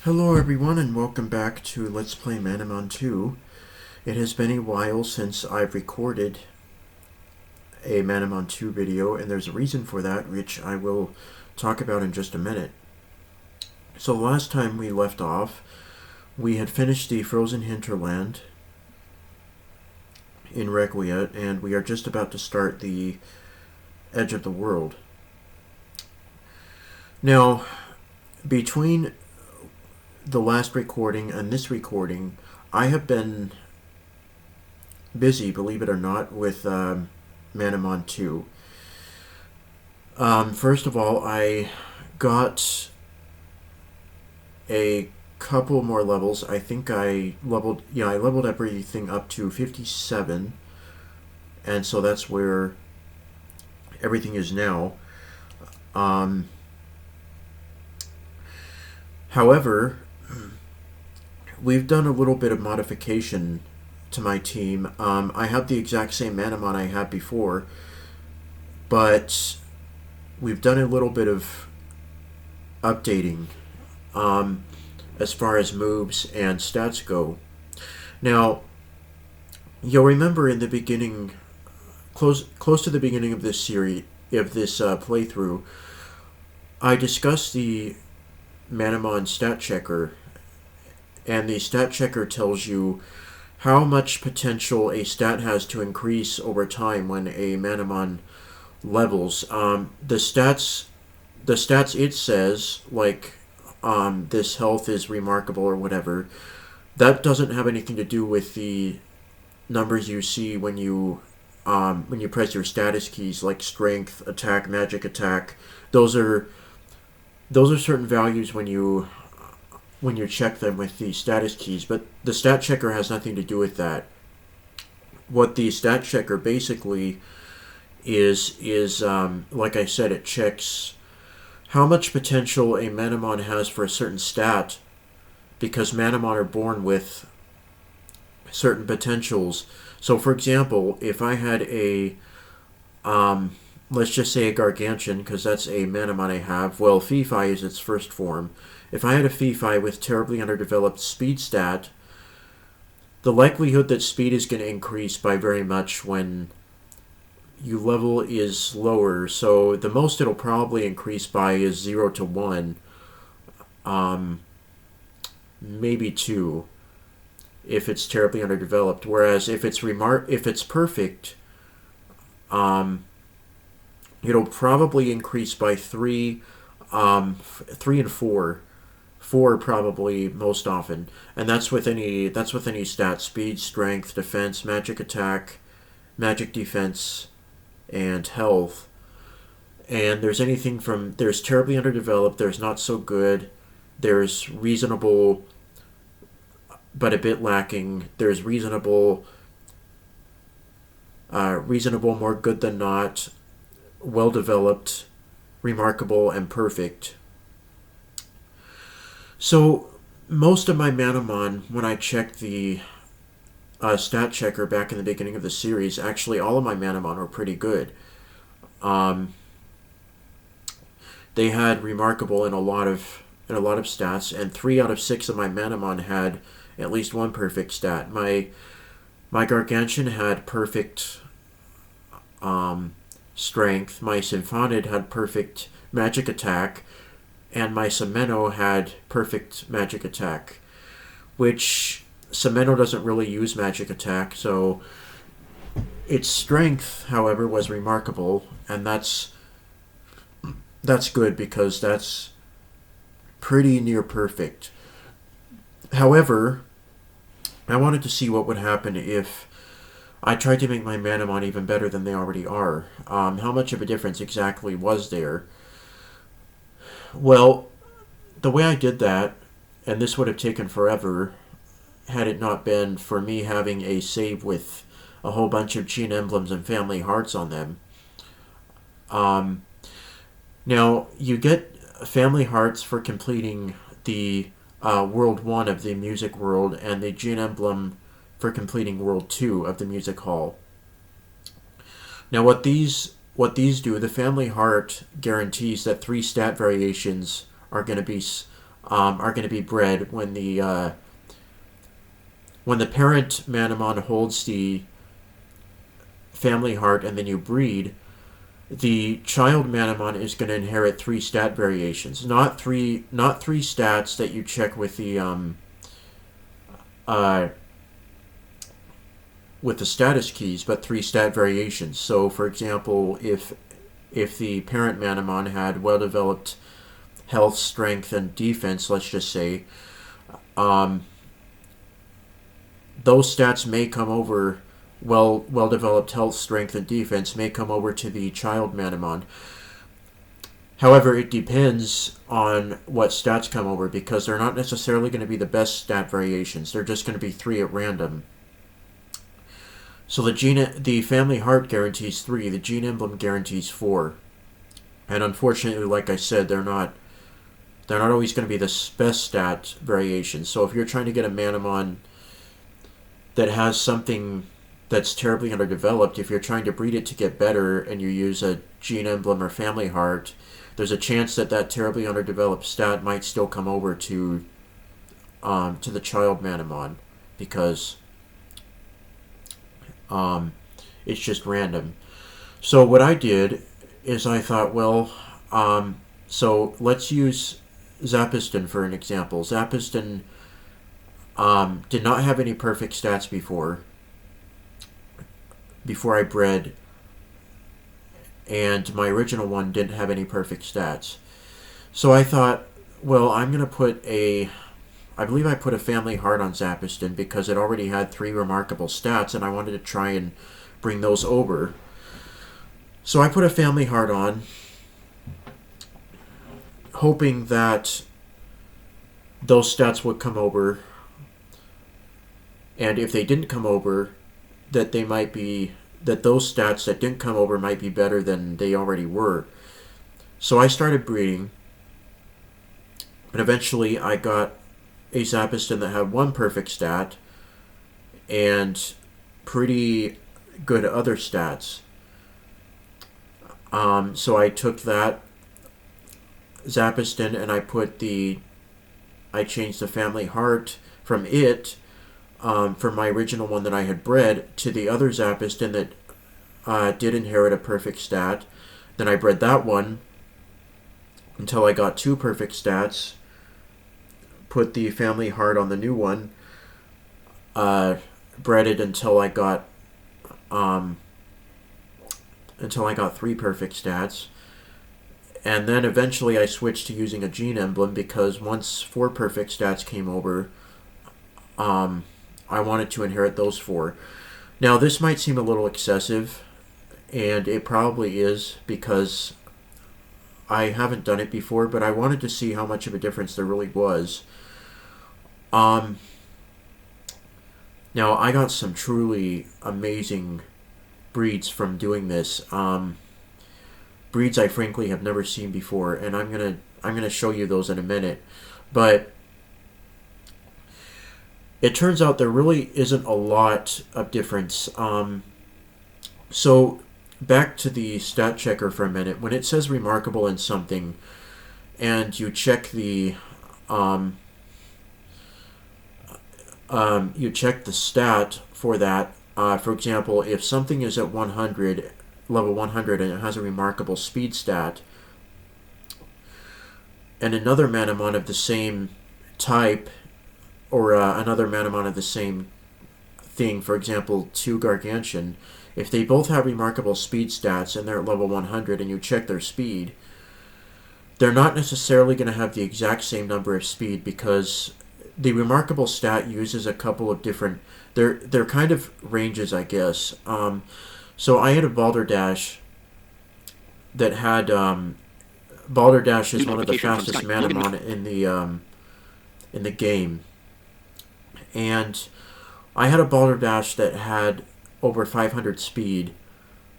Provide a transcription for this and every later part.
Hello everyone and welcome back to Let's Play Manamon 2. It has been a while since I've recorded a Manamon 2 video, and there's a reason for that, which I will talk about in just a minute. So last time we left off, we had finished the Frozen Hinterland in Requiet, and we are just about to start the Edge of the World. Now, between the last recording and this recording, I have been busy, believe it or not, with Manamon 2. First of all, I got a couple more levels. I think I leveled everything up to 57, and so that's where everything is now. However, we've done a little bit of modification to my team. I have the exact same manamon I had before, but we've done a little bit of updating as far as moves and stats go. Now, you'll remember in the beginning, close to the beginning of this series, of this playthrough, I discussed the manamon stat checker, and the stat checker tells you how much potential a stat has to increase over time when a manamon levels. The stats it says, like this health is remarkable or whatever, that doesn't have anything to do with the numbers you see when you press your status keys, like strength, attack, magic attack. Those are certain values when you check them with the status keys, but the stat checker has nothing to do with that. What the stat checker basically is like I said, it checks how much potential a manamon has for a certain stat, because manamon are born with certain potentials. So for example, if I had a let's just say a Gargantuan, because that's a manamon I have. Well, Fifi is its first form. If I had a Fifi with terribly underdeveloped speed stat, the likelihood that speed is going to increase by very much when you level is lower. So the most it'll probably increase by is 0 to 1. Maybe 2 if it's terribly underdeveloped. Whereas if it's perfect, it'll probably increase by 3, 3 and 4. 4 probably most often, and that's with any stat: speed, strength, defense, magic attack, magic defense, and health. And there's terribly underdeveloped, there's not so good, there's reasonable but a bit lacking, there's reasonable, more good than not, well developed, remarkable, and perfect. So most of my manamon, when I checked the stat checker back in the beginning of the series, actually all of my manamon were pretty good. They had remarkable in a lot of stats, and 3 out of 6 of my manamon had at least one perfect stat. My Gargantuan had perfect strength, my Symphonid had perfect magic attack, and my Semeno had perfect magic attack, which Semeno doesn't really use magic attack, so its strength, however, was remarkable, and that's good because that's pretty near perfect. However, I wanted to see what would happen if I tried to make my manamon even better than they already are. How much of a difference exactly was there? Well, the way I did that, and this would have taken forever had it not been for me having a save with a whole bunch of gene emblems and family hearts on them. Now, you get family hearts for completing the World 1 of the Music World, and the gene emblem for completing World 2 of the Music Hall. Now, what these do, the family heart guarantees that 3 stat variations are going to be are going to be bred when the parent manamon holds the family heart and then you breed. The child manamon is going to inherit three stat variations, not three stats that you check uh, with the status keys, but three stat variations. So, for example, if the parent manamon had well developed health, strength, and defense, let's just say, um, those stats may come over. Well developed health, strength, and defense may come over to the child manamon. However, it depends on what stats come over because they're not necessarily going to be the best stat variations. They're just going to be three at random. So the family heart guarantees three. The gene emblem guarantees four. And unfortunately, like I said, they're not always going to be the best stat variations. So if you're trying to get a manamon that has something that's terribly underdeveloped, if you're trying to breed it to get better and you use a gene emblem or family heart, there's a chance that that terribly underdeveloped stat might still come over to the child manamon because it's just random. So what I did is I thought, well, so let's use Zapiston for an example. Zapiston did not have any perfect stats before I bred, and my original one didn't have any perfect stats. So I thought, well, I'm going to I believe I put a family heart on Zapiston because it already had three remarkable stats, and I wanted to try and bring those over. So I put a family heart on, hoping that those stats would come over, and if they didn't come over, that those stats that didn't come over might be better than they already were. So I started breeding, and eventually I got a Zapiston that had one perfect stat and pretty good other stats. So I took that Zapiston and I changed the family heart from from my original one that I had bred to the other Zapiston that did inherit a perfect stat. Then I bred that one until I got two perfect stats. Put the family heart on the new one. Bred it until I got three perfect stats. And then eventually I switched to using a gene emblem because once four perfect stats came over, I wanted to inherit those four. Now, this might seem a little excessive, and it probably is because I haven't done it before, but I wanted to see how much of a difference there really was. Now, I got some truly amazing breeds from doing this. Breeds I frankly have never seen before, and I'm gonna show you those in a minute. But it turns out there really isn't a lot of difference. So back to the stat checker for a minute. When it says remarkable in something, and you check the stat for that. For example, if something is at 100, level 100, and it has a remarkable speed stat, and another manamon of the same type, or another manamon of the same thing, for example, 2 Gargantian, if they both have remarkable speed stats and they're at level 100 and you check their speed, they're not necessarily going to have the exact same number of speed because the remarkable stat uses a couple of different, they're kind of ranges, I guess. So I had a Balderdash that had, Balderdash is one of the fastest manamon in the game. And I had a Balderdash that had over 500 speed,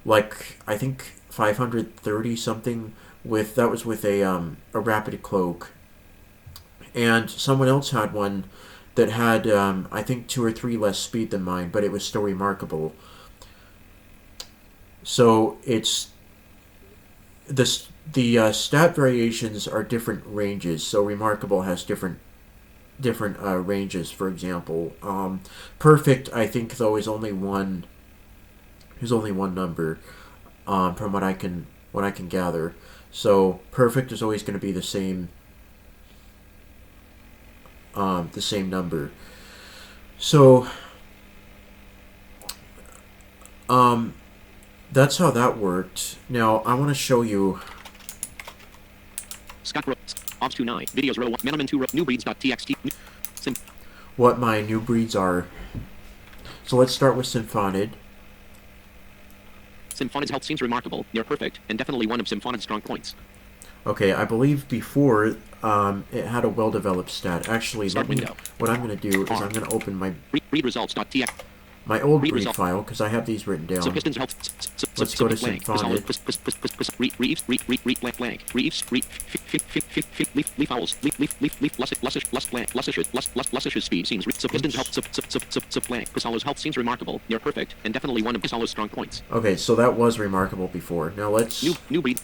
like I think 530 something. That was with a rapid cloak, and someone else had one that had I think 2 or 3 less speed than mine, but it was still remarkable. So it's this the stat variations are different ranges. So remarkable has different ranges. For example, perfect I think though is only one. Is only one number, from what I can gather. So perfect is always going to be the same number. So um, that's how that worked. Now I want to show you Scott Obs 29 videos row 1 manamon 2 row newbreeds.txt what my new breeds are. So let's start with Symphonid. Symphonid's health seems remarkable, near perfect, and definitely one of Symphonid's strong points. Okay, I believe before it had a well-developed stat. Actually, Start window. What I'm going to do is I'm going to open read results.txt my old breed file because I have these written down. So Pistons health. Let's go to Symphonid. Leaf owls. Leaf Lussish's speed seems. So Pistons health. Blank. Pisalo's health seems remarkable, near perfect, and definitely one of Pisalo's strong points. Okay, so that was remarkable before. Now let's new breed.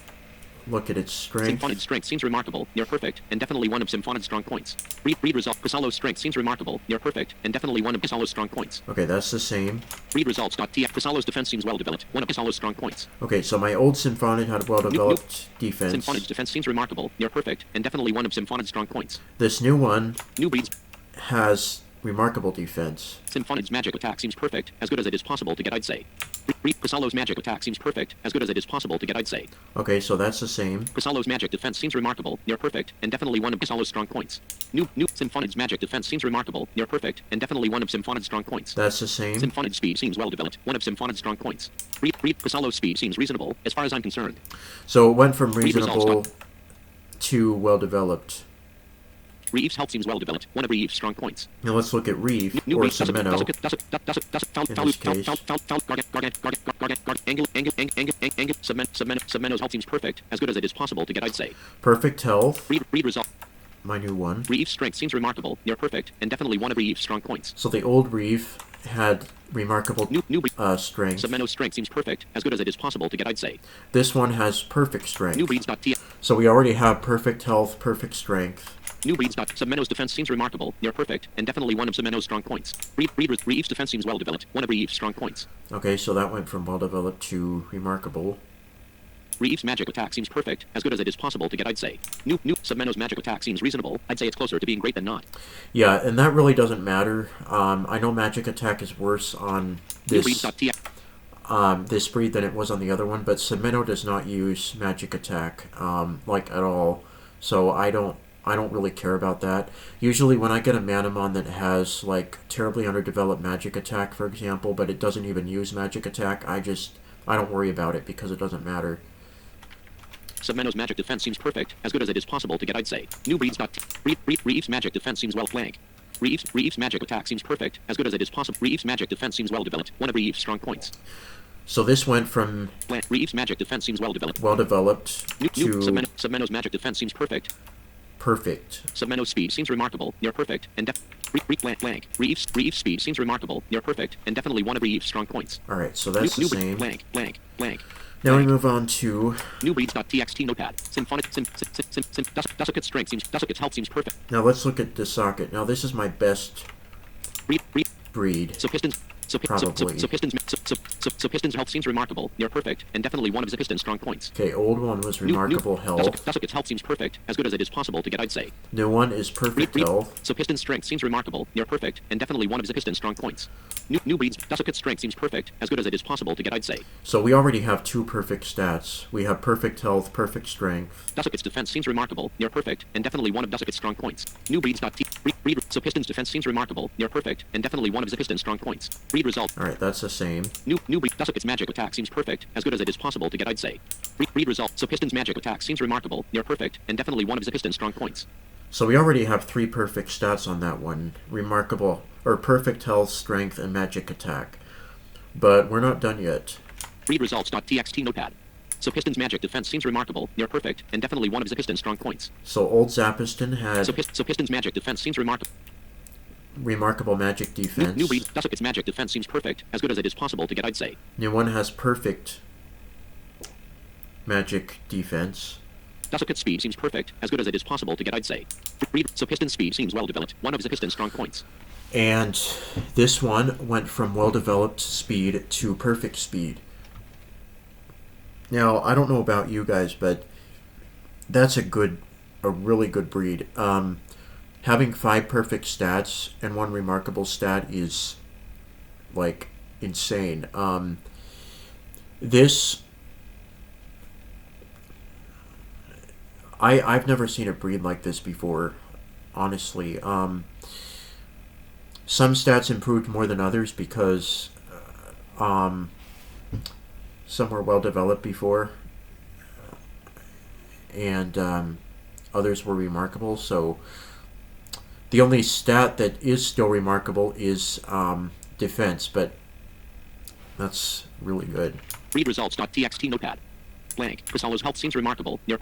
Look at its strength. Symphonid's strength seems remarkable, near perfect, and definitely one of Symphonid's strong points. Read result. Pisalo's strength seems remarkable, near perfect, and definitely one of Pisalo's strong points. Okay, that's the same. Read results.tf. Pisalo's defense seems well developed, one of Pisalo's strong points. Okay, so my old Symphonid had well developed defense. Symphonid's defense seems remarkable, near perfect, and definitely one of Symphonid's strong points. This new one new breeds has remarkable defense. Symphonid's magic attack seems perfect, as good as it is possible to get, I'd say. Pisalo's magic attack seems perfect, as good as it is possible to get, I'd say. Okay, so that's the same. Pisalo's magic defense seems remarkable, near perfect, and definitely one of Pisalo's strong points. New Symphonid's magic defense seems remarkable, near perfect, and definitely one of Symphonid's strong points. That's the same. Symphonid's speed seems well developed, one of Symphonid's strong points. Pisalo's speed seems reasonable, as far as I'm concerned. So it went from reasonable to well developed. Reeve's health seems well developed, one of Reeve's strong points. Now let's look at Reeve, or Semeno. Semeno's health seems perfect, as good as it is possible to get, I'd say. Perfect health. Read result. My new one. Reeve's strength seems remarkable, near perfect, and definitely one of Reeve's strong points. So the old Reeve had remarkable strength. Semeno's strength seems perfect, as good as it is possible to get, I'd say. This one has perfect strength. Newbreeds.tf. So we already have perfect health, perfect strength. Semeno's defense seems remarkable, near perfect, and definitely one of Semeno's strong points. Reeve's defense seems well developed, one of Reeve's strong points. Okay, so that went from well developed to remarkable. Reeve's magic attack seems perfect, as good as it is possible to get, I'd say. Semeno's magic attack seems reasonable. I'd say it's closer to being great than not. Yeah, and that really doesn't matter. I know magic attack is worse on this this breed than it was on the other one, but Semeno does not use magic attack like at all. So I don't really care about that. Usually when I get a manamon that has like terribly underdeveloped magic attack, for example, but it doesn't even use magic attack, I don't worry about it because it doesn't matter. Semeno's magic defense seems perfect, as good as it is possible to get, I'd say. Reeve's magic defense seems well flanked. Reeve's magic attack seems perfect, as good as it is possible. Reeve's magic defense seems well developed, one of Reeve's strong points. So this went from Reeve's magic defense seems well developed. To Semeno's magic defense seems perfect. Semeno's speed seems remarkable, near perfect, and Reeve's speed seems remarkable, near perfect, and definitely one of Reeve's strong points. Alright, so that's the same. Now we move on to newbreeds.txt notepad. Dussicut's strength seems health seems perfect. Now let's look at the socket. Now this is my best breed. Piston's health seems remarkable, near perfect, and definitely one of Piston's strong points. Okay, old one was remarkable health. Dussicut's health seems perfect, as good as it is possible to get, I'd say. New one is perfect health. So Piston's strength seems remarkable, near perfect, and definitely one of Piston's strong points. New breeds. Dussicut's strength seems perfect, as good as it is possible to get, I'd say. So we already have two perfect stats. We have perfect health, perfect strength. Dussicut's defense seems remarkable, near perfect, and definitely one of Dussicut's strong points. New breeds.t. So Piston's defense seems remarkable, near perfect, and definitely one of Piston's strong points. Read result. Alright, that's the same. New breed. Dussicut's magic attack seems perfect, as good as it is possible to get, I'd say. Read result. So Piston's magic attack seems remarkable, near perfect, and definitely one of Piston's strong points. So we already have three perfect stats on that one. Remarkable, or perfect health, strength, and magic attack. But we're not done yet. Read results.txt notepad. So Piston's magic defense seems remarkable, near perfect, and definitely one of Piston's strong points. So old Zapiston had So Piston's magic defense seems remarkable magic defense. New breed. Dussicut's magic defense seems perfect, as good as it is possible to get, I'd say. New one has perfect magic defense. Dussocket speed seems perfect, as good as it is possible to get, I'd say. So piston speed seems well developed. One of the piston's strong points. And this one went from well-developed speed to perfect speed. Now, I don't know about you guys, but that's a really good breed. Having 5 perfect stats and 1 remarkable stat is like insane. This I've never seen a breed like this before, honestly. Some stats improved more than others because some were well developed before, and others were remarkable. So the only stat that is still remarkable is defense, but that's really good. Read results.txt notepad. Blank. Crisalo's health seems remarkable. Near.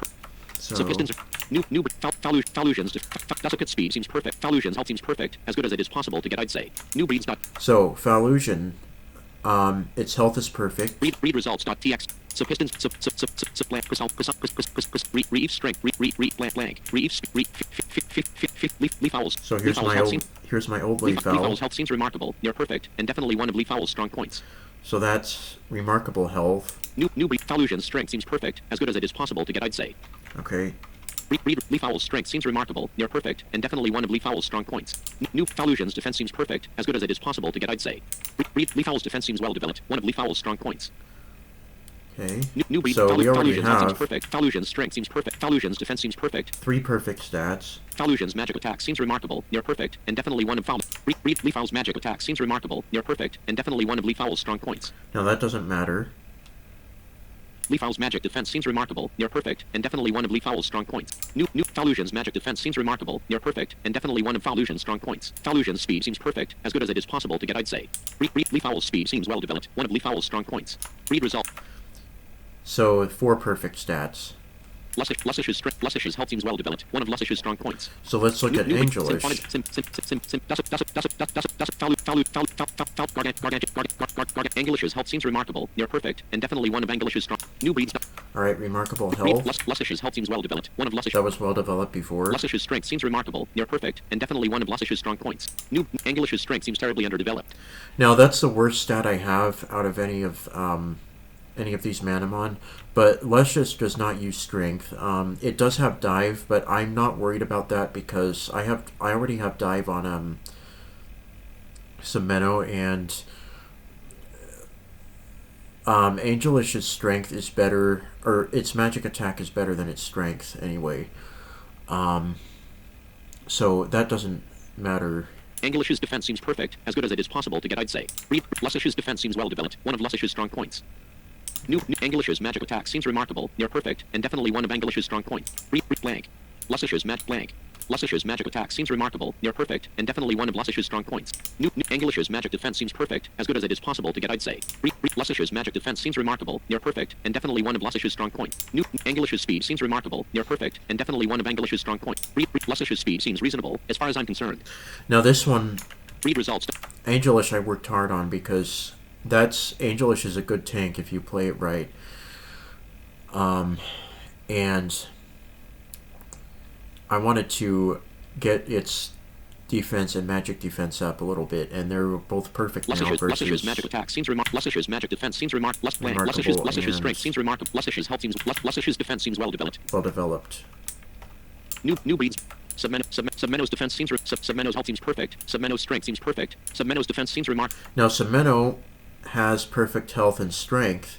So pistons. New Falusion's Dussocket speed seems perfect. Falusion's health seems perfect, as good as it is possible to get, I'd say. New breeds. So Falusion, its health is perfect. Read results.txt. So pistons. Blank. Reef strength. Blank. Reef. Leaf owls. So here's my old leaf owl. Leaf owl's health seems remarkable, near perfect, and definitely one of leaf owl's strong points. So that's remarkable health. New breed Falusion's strength seems perfect, as good as it is possible to get, I'd say. Okay. Leaf owl's strength seems remarkable, near perfect, and definitely one of leaf owl's strong points. New Falusion's defense seems perfect, as good as it is possible to get, I'd say. Leaf owl's defense seems well developed, one of leaf owl's strong points. Okay. New breed so we already Falusion's have seems perfect. Falusion's strength seems perfect. Falusion's defense seems perfect. 3 perfect stats. Falusion's magic attack seems remarkable, near perfect, and definitely one of Leaf owl's magic attack seems remarkable, near perfect, and definitely one of leaf owl's strong points. Now that doesn't matter. Leaf owl's magic defense seems remarkable, near perfect, and definitely one of leaf owl's strong points. New Falusion's magic defense seems remarkable, near perfect, and definitely one of Falusion's strong points. Falusion's speed seems perfect, as good as it is possible to get, I'd say. Leaf owl's speed seems well developed, one of leaf owl's strong points. Read result. So 4 perfect stats. Lussish's health seems well developed, one of Lussish's strong points. So let's look at Angelish. Angelish's health seems remarkable, near perfect, and definitely one of Angelish's strong. New breeds. Alright, remarkable health. Lussish's health seems well developed, one of Lussish's. That was well developed before. Lussish's strength seems remarkable, near perfect, and definitely one of Lussish's strong points. New Angelish's strength seems terribly underdeveloped. Now that's the worst stat I have out of any of these manamon, but Luscious does not use strength. It does have dive, but I'm not worried about that because I already have dive on Semeno, and Angelish's strength is better, or its magic attack is better than its strength anyway. So that doesn't matter. Angelish's defense seems perfect, as good as it is possible to get, I'd say. Lussish's defense seems well developed, one of Lussish's strong points. New Angelish's magic attack seems remarkable, near perfect, and definitely one of Angelish's strong points. Blank. Lussish's magic attack seems remarkable, near perfect, and definitely one of Lussish's strong points. New Angelish's magic defense seems perfect, as good as it is possible to get, I'd say. Lussish's magic defense seems remarkable, near perfect, and definitely one of Lussish's strong points. New Angelish's speed seems remarkable, near perfect, and definitely one of Angelish's strong points. Lussish's speed seems reasonable, as far as I'm concerned. Now this one, Read results. Angelish, I worked hard on because Angelish is a good tank if you play it right. And I wanted to get its defense and magic defense up a little bit, and they're both perfect now versus Lussish's magic attack seems remarkable. Lussish's magic defense seems remarkable. Lussish's strength seems remarkable. Lussish's health seems. Lussish's defense seems well developed. Well developed. New breeds. Submeno's defense seems. Submeno's health seems perfect. Submeno's strength seems perfect. Submeno's defense seems remarkable. Now Semeno has perfect health and strength.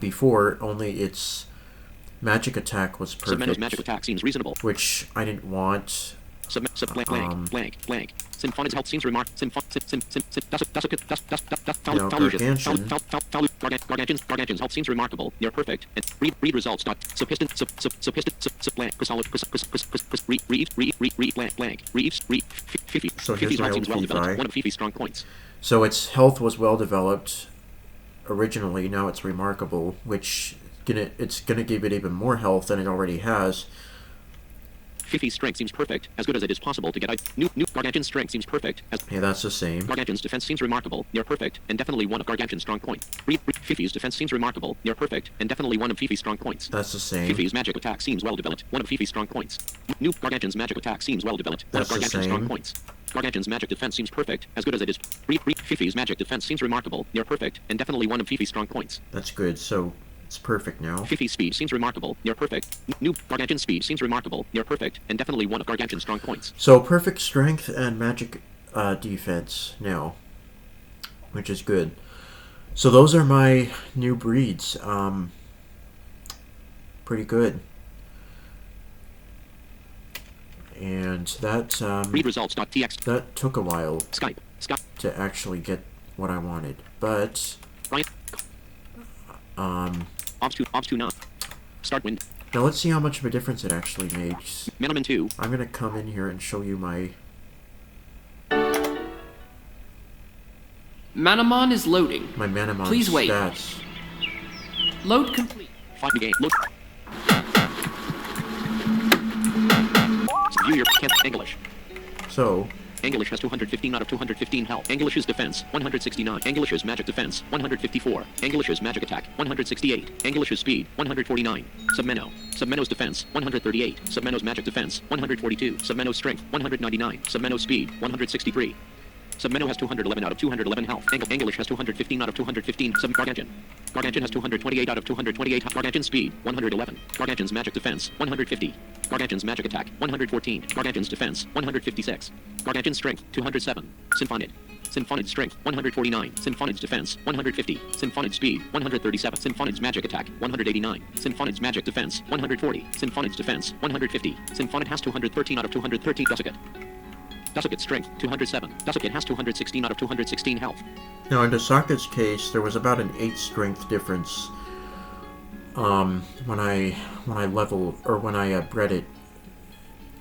Before, only its magic attack was perfect. Submeno's magic attack seems reasonable, which I didn't want. Blank. Symphonic's health seems remarkable. Gargantuan's health seems remarkable, near perfect. And read results. Piston. Blank. Blank. So here's my old Fifi. One of Fifi's strong points. So its health was well developed originally. Now it's remarkable, which it's gonna give it even more health than it already has. Fifi's strength seems perfect, as good as it is possible to get. New Gargantuan's strength seems perfect, as Yeah, that's the same. Gargantuan's defense seems remarkable, near perfect, and definitely one of Gargantuan's strong points. Fifi's defense seems remarkable, near perfect, and definitely one of Fifi's strong points. That's the same. Fifi's magic attack seems well developed, one of Fifi's strong points. New Gargantuan's magic attack seems well developed, one of That's the Gargantuan's strong same. points. Gargantuan's magic defense seems perfect, as good as it is. Fifi's magic defense seems remarkable, near perfect, and definitely one of Fifi's strong points. That's good. So it's perfect now. Fifi's speed seems remarkable, near perfect. New Gargantuan's speed seems remarkable, near perfect, and definitely one of Gargantuan's strong points. So perfect strength and magic defense now, which is good. So those are my new breeds. Pretty good. And that Read results.txt. that took a while Skype. to actually get what I wanted, but Brian. Obs 2 not. Start wind. now let's see how much of a difference it actually makes. Manamon 2. I'm gonna come in here and show you my Manamon is loading. manamon Please wait. stats. Load complete. 5 game. Look. View your English. So English has 215 out of 215 health. English's defense, 169. English's magic defense, 154. English's magic attack, 168. English's speed, 149. Submeno. Submeno's defense, 138. Submeno's magic defense, 142. Submeno's strength, 199. Submeno's speed, 163. Submeno has 211 out of 211 health. English has 215 out of 215. Gargantuan. Gargantuan has 228 out of 228. Gargantuan's speed, 111. Gargantuan's magic defense, 150. Gargantuan's magic attack, 114. Gargantuan's defense, 156. Gargantuan's strength, 207. Symphonid. Symphonid's strength, 149. Symphonid's defense, 150. Symphonid's speed, 137. Symphonid's magic attack, 189. Symphonid's magic defense, 140. Symphonid's defense, 150. Symphonid has 213 out of 213. Dussaket. Dussaket strength, 207. Dussaket has 216 out of 216 health. now in Dusaket's case, there was about an 8 strength difference when I leveled or when I bred it,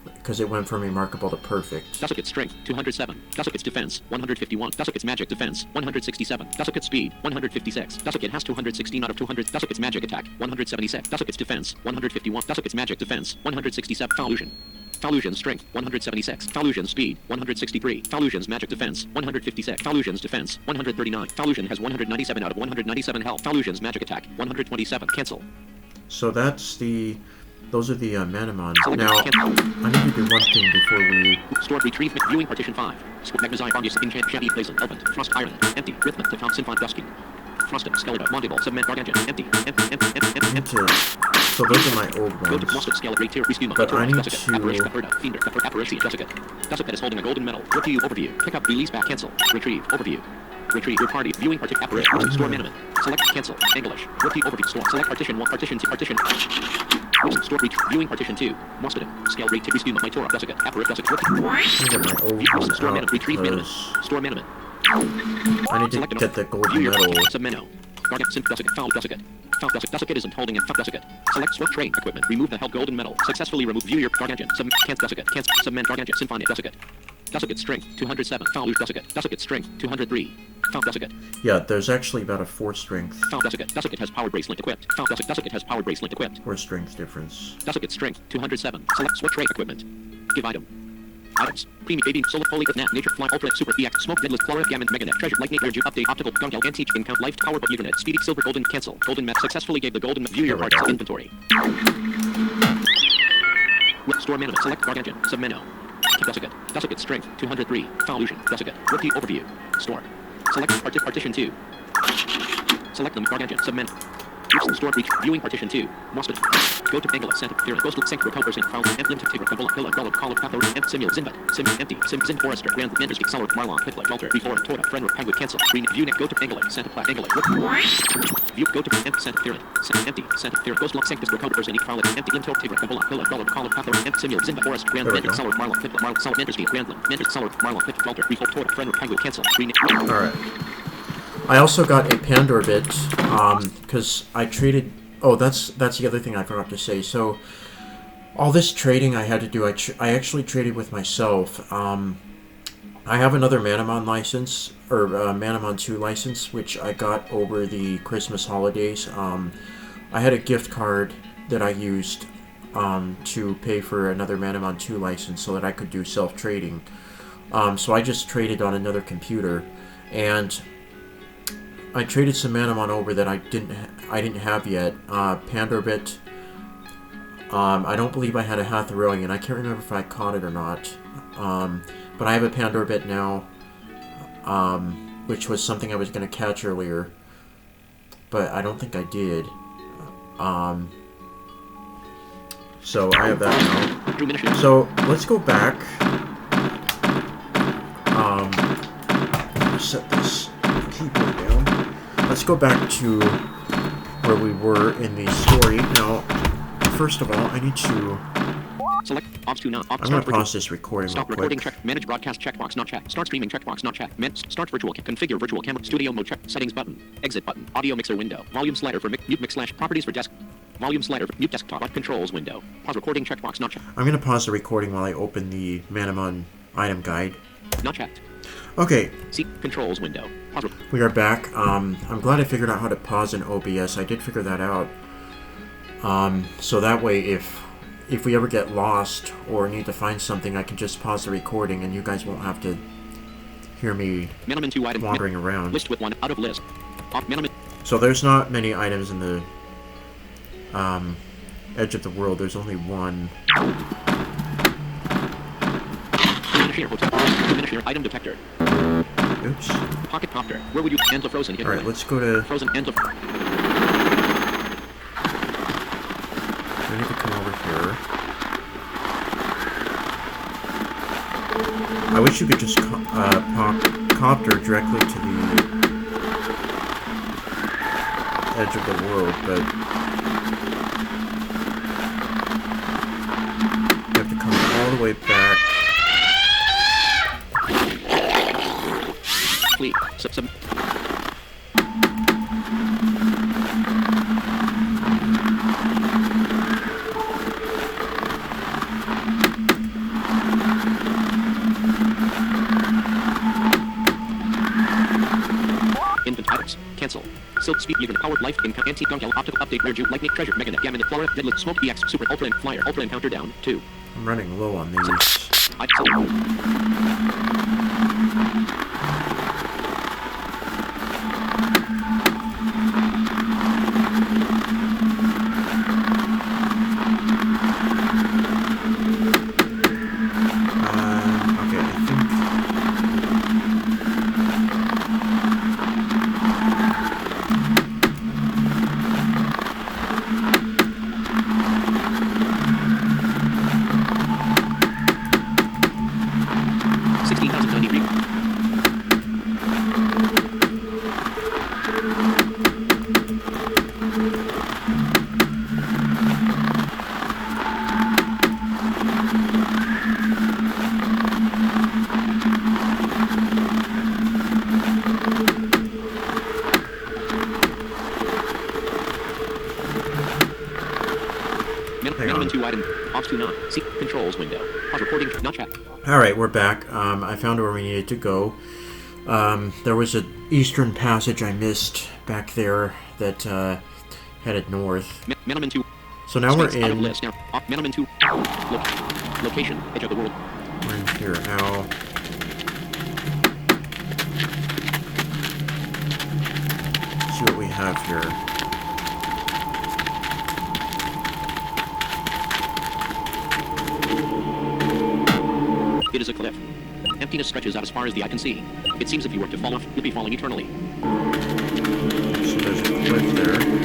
because it went from remarkable to perfect. Dussaket's strength, 207. Dussaket's defense, 151. Dussaket's magic defense, 167. Dussaket's speed, 156. Dussaket has 216 out of 200. Dussaket's magic attack, 176. Dussaket's defense, 151. Dussaket's magic defense, 167. Falusion. Falusion's strength, 176. Falusion's speed, 163. Falusion's magic defense, 156. Falusion's defense, 139. Falusion has 197 out of 197 health. Falusion's magic attack, 127. Cancel. So those are the manamons. Now I need to do one thing before we. Stored retrieve viewing partition 5. Magnesize body sipping shanty blazon opened. Frost iron. Empty. Rhythmic to Thompson font dusky. Frosted skeleton mandible submit gargantuan. Empty. Empty. So those are my old Go to ones. Moscow scale rate tier rescue. But I need to- Dussaket is holding a golden medal. Review overview. Pick up release back cancel. Retrieve overview. Retrieve your party. Viewing partition apparition. Store manamon. Select cancel. English. Review overview. Store. Select partition 1. Partition 2. Partition. Store viewing partition 2. Moscow. Scale rate tier rescue. My Torah. Dussaket. Apparition. I need to get my old ones Store out manamon. Retrieve manamon. because Store manamon. I need to get the golden View your medal. Submeno. Gargantuan Synth Dussaket. Foul Dussaket. Foul Dussaket. Dussaket isn't holding in Foul Dussaket. Select Swift Train equipment. Remove the held golden medal. Successfully remove View your Gargantuan. Cancel Dussaket. Cancel. Submen Gargantuan. Symphonic Dussaket. Dussaket's strength, 207. Foul Dussaket. Dussaket's strength, 203. Foul Dussaket. Yeah, there's actually about a 4 strength Foul Dussaket. Dussaket has power bracelet equipped. Foul Dussaket. Dussaket has power bracelet equipped. 4 strength difference. Dussaket's strength, 207. Select Swift Train equipment. Give item. Items. Premium baby, solar folate with nat, nature fly, ultra, super, EX, smoke, deadless, chloride, gammon, meganet, treasure, lightning, energy, update, optical, gunkel, antique, incount, life, power, but ethernet, speedy, silver, golden, cancel, golden map, successfully gave the golden, view your Here we parts, go. inventory. Store minimum, select Gargantuan, submeno. Dussaket. Dussaket strength, 203. Falusion, Dussaket. Rookie overview. Store. Select partition 2. Select them, Gargantuan, submen. Store reach, viewing partition 2. Moscow. Go to Angela, Santa Theorem, Ghost, Sync, Recover, Sync, Found, Emblem, Tigger, Kabula, Dollar, Call of Pathor, Simul, Zinbat, Sim, Empty, Zin, Forester, Grand, Mendersky, Solar, Marlon, Hitler, Walter, Before, Tora, Frenro, Penguin, Cancel, Green, View, Go to Angela, Santa Pla, Angela, View, go to Empty, Santa Theorem, Empty, Santa Theorem, Ghost, Lock, Sanctus, Recover, Zinc, Found, Empty, Limto, Tigger, Kabula, Dollar, Call of Pathor, Simul, Zinbat, Forester, Grand, There we Mendersky, go. Solar, Marlon, Hitler, Marlon, Solar, Mendersky, Grand, Mendersky, Solar, Marlon, Hitler, Walter, Before, Tora, Frenro, Penguin, Cancel, Green, Alright. I also got a Pandora bit, because I traded... Oh, that's the other thing I forgot to say. So, all this trading I had to do, I actually traded with myself. I have another Manamon license, or Manamon 2 license, which I got over the Christmas holidays. I had a gift card that I used to pay for another Manamon 2 license so that I could do self-trading. So I just traded on another computer, and I traded some Manamon over that I didn't have yet. Pandorbit. I don't believe I had a Hatharillion. I can't remember if I caught it or not. But I have a Pandorbit now, which was something I was going to catch earlier, but I don't think I did. So I have that now. So let's go back. Set this keyboard down. Let's go back to where we were in the story. Now, first of all, I need to... Select Ops to not. I'm going to pause this recording Stop real recording. quick. Check. Manage broadcast checkbox not checked. Start streaming checkbox not checked. Start virtual. Configure virtual camera. Studio mode check. Settings button. Exit button. Audio mixer window. Volume slider for mute mix slash properties for desk. Volume slider for mute desktop. Controls window. Pause recording checkbox not checked. I'm going to pause the recording while I open the Manamon item guide. Not checked. Okay, See controls window. Pause. we are back. I'm glad I figured out how to pause in OBS. I did figure that out. So that way, if we ever get lost or need to find something, I can just pause the recording and you guys won't have to hear me Manamon 2 item wandering around. List with one out of list. Manamon. So there's not many items in the edge of the world. There's only one. Diminish hotel. Diminish item detector. Oops. Pocket copter. Where would you enter frozen? All right, let's go to. Frozen enter. We need to come over here. I wish you could just pop copter directly to the edge of the world, but you have to come all the way back. Fleet. Infant items. Cancel. Silk speed even powered life in anti-gunk optical update rare Jew lightning treasure meganet gamma flora deadlift smoke EX super ultra flyer ultra encounter down 2. I'm running low on these. Okay, I think. Manamon 2 item. Ops to not. See controls window. Pause recording not checked. Alright, we're back. I found where we needed to go. There was an eastern passage I missed back there that headed north. Manamon 2. So now we're Space out of in. list now. Manamon 2. Location. Edge of the world. We're in here now. See what we have here. It is a cliff. Emptiness stretches out as far as the eye can see. It seems if you were to fall off, you'd be falling eternally. So there's a cliff there.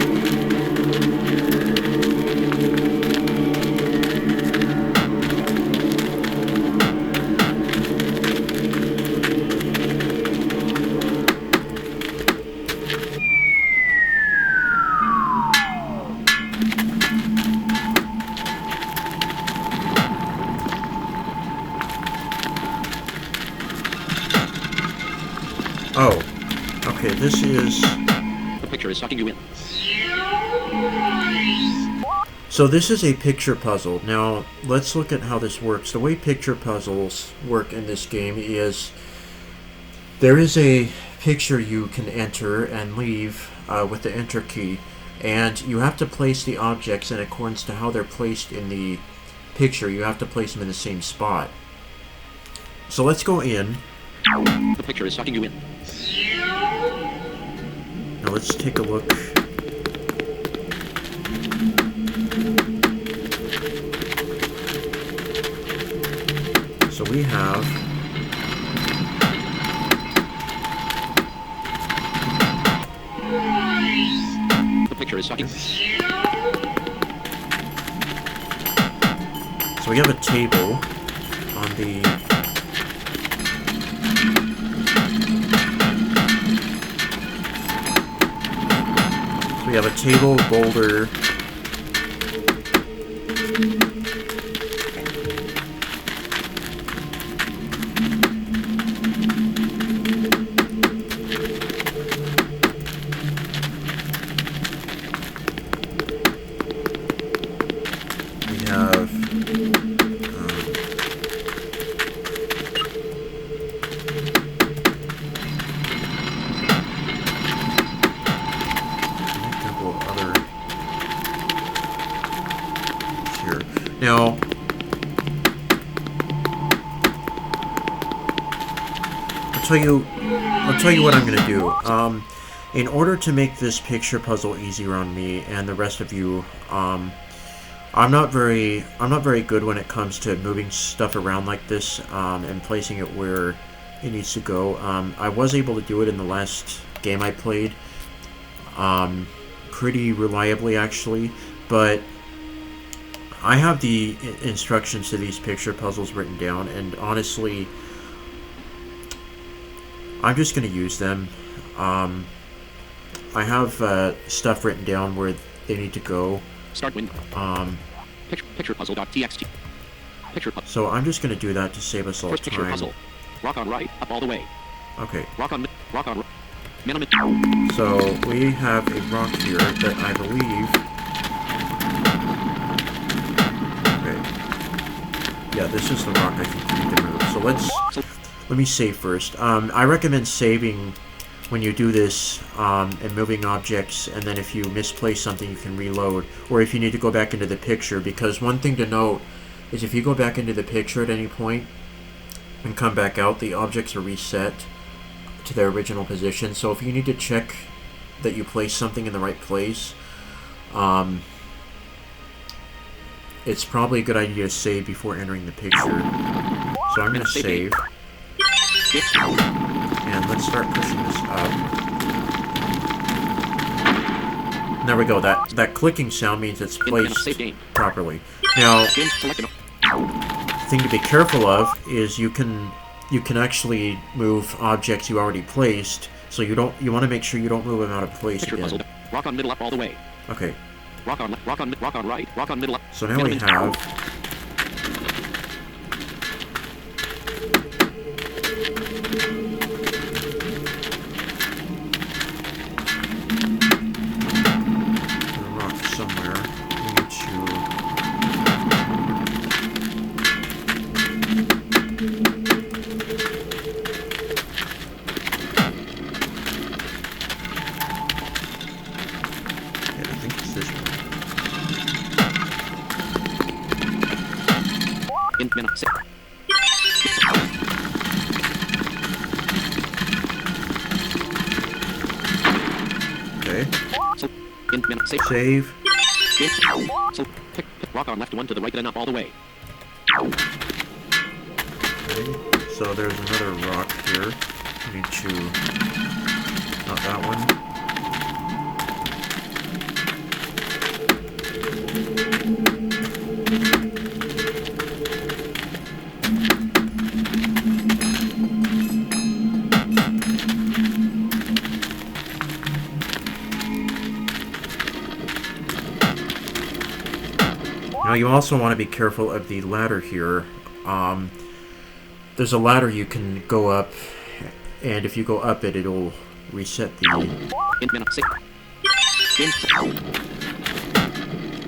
Oh, okay, this is... The picture is sucking you in. So this is a picture puzzle. Now, let's look at how this works. The way picture puzzles work in this game is there is a picture you can enter and leave with the enter key. And you have to place the objects in accordance to how they're placed in the picture. You have to place them in the same spot. So let's go in. The picture is sucking you in. Now let's take a look. So we have the picture is sucking. So we have a table on the we have a table, boulder, we have now, I'll tell you what I'm gonna do. In order to make this picture puzzle easier on me and the rest of you, I'm not very good when it comes to moving stuff around like this and placing it where it needs to go. I was able to do it in the last game I played, pretty reliably actually, but I have the instructions to these picture puzzles written down, and honestly, I'm just going to use them. I have stuff written down where they need to go. Start window. Picture puzzle.txt. Picture puzzle. So I'm just going to do that to save us all First picture time. puzzle. Rock on right, up all the way. Okay. Rock on right. Manamon. So we have a rock here that I believe. Okay. Yeah, this is the rock I think we need to move. So let me save first. I recommend saving when you do this and moving objects, and then if you misplace something you can reload, or if you need to go back into the picture, because one thing to note is if you go back into the picture at any point and come back out, the objects are reset to their original position. So if you need to check that you place something in the right place, it's probably a good idea to save before entering the picture. So I'm going to save. And let's start pushing this up. There we go. That clicking sound means it's placed properly. Now, the thing to be careful of is you can actually move objects you already placed, so you want to make sure you don't move them out of place again. Rock on middle up all the way. Okay. Rock on right, rock on middle up. So now we have a rock somewhere. We need I think it's this one. In minute 6. Okay. So, in minute 6. Save. So, pick rock on left one to the right, then up all the way. Okay. So there's another rock here. We need to... not that one. Now you also want to be careful of the ladder here. There's a ladder you can go up, and if you go up it, it'll reset the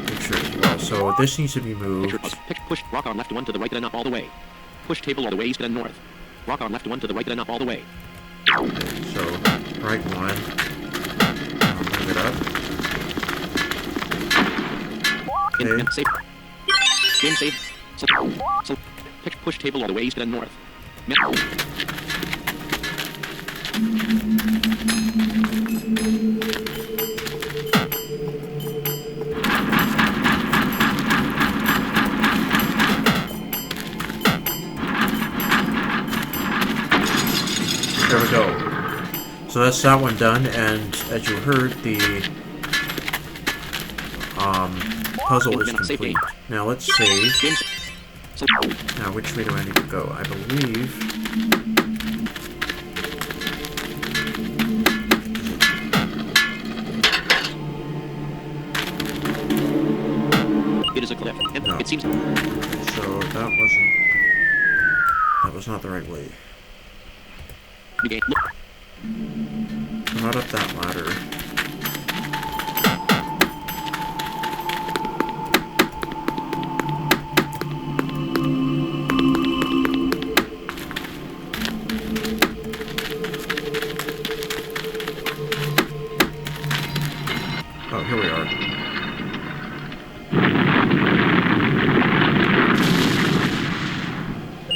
picture as well. So this needs to be moved. Push rock on left one to the right, then up all the way. Push table all the way east, then north. Rock on left one to the right, then up all the way. So right one. I'll move it up. Okay. Save. Game save. So push table all the way east and north. There we go. So that's that one done, and as you heard, the puzzle is complete. Now let's save. Now which way do I need to go? I believe... It is a cliff. No. It seems. So that was not the right way. Not up that ladder. Oh, here we are.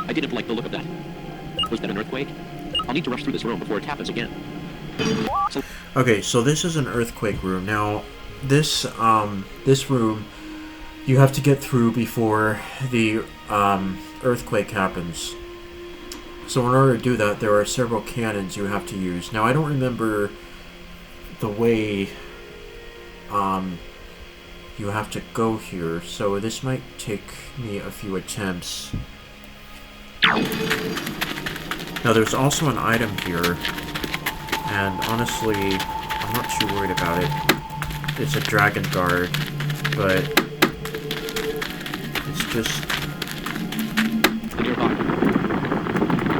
I didn't like the look of that. Was that an earthquake? I'll need to rush through this room before it happens again. Okay, so this is an earthquake room. Now, this room you have to get through before the earthquake happens. So in order to do that, there are several cannons you have to use. Now, I don't remember the way you have to go here, so this might take me a few attempts. Now, there's also an item here, and honestly, I'm not too worried about it. It's a dragon guard, but it's just... Nearby.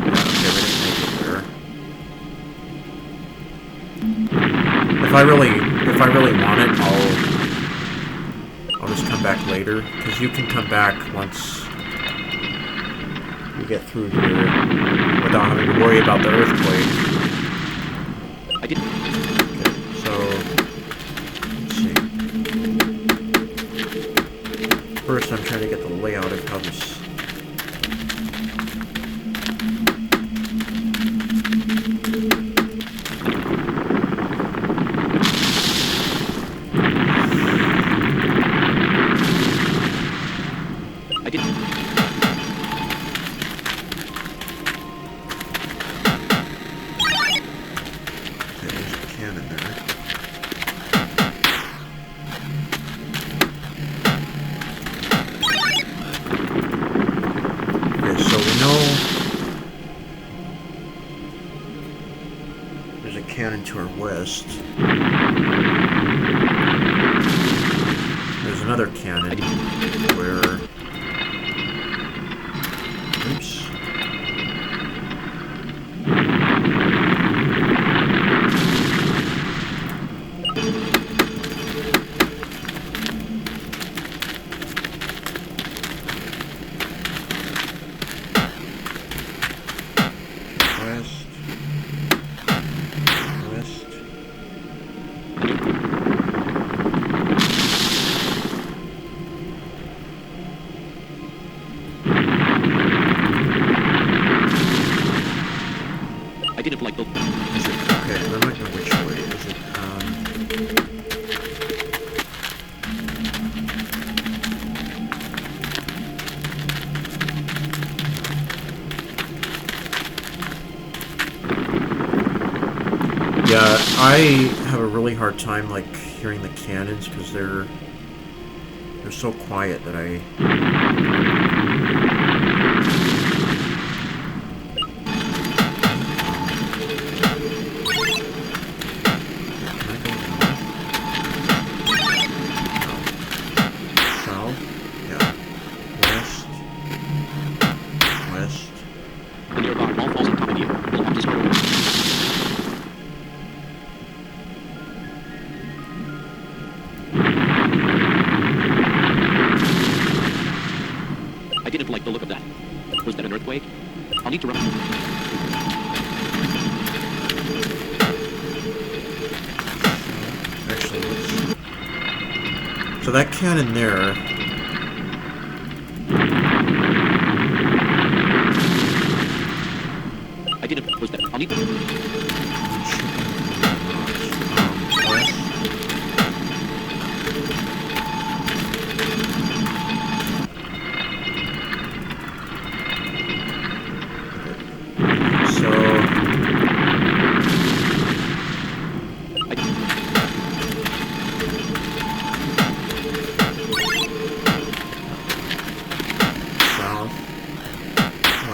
Yeah, okay, we didn't make it there. If I really want it, I'll just come back later, because you can come back once you get through here without having to worry about the earthquake. I didn't. Okay, so let's see. First, I'm trying to get the layout of how this. I didn't. There's a cannon there. Okay, so we know there's a cannon to our west. There's another cannon where... Oops. West. West. I didn't like the. Is it, okay, I might know which way. Is it, Yeah, I have a really hard time, like, hearing the cannons, because they're so quiet that I... South? Yeah. West. West. Nearby wall falls on top of you. You'll have to start over. I didn't like the look of that. Was that an earthquake? I'll need to run. Actually, let's... So that cannon there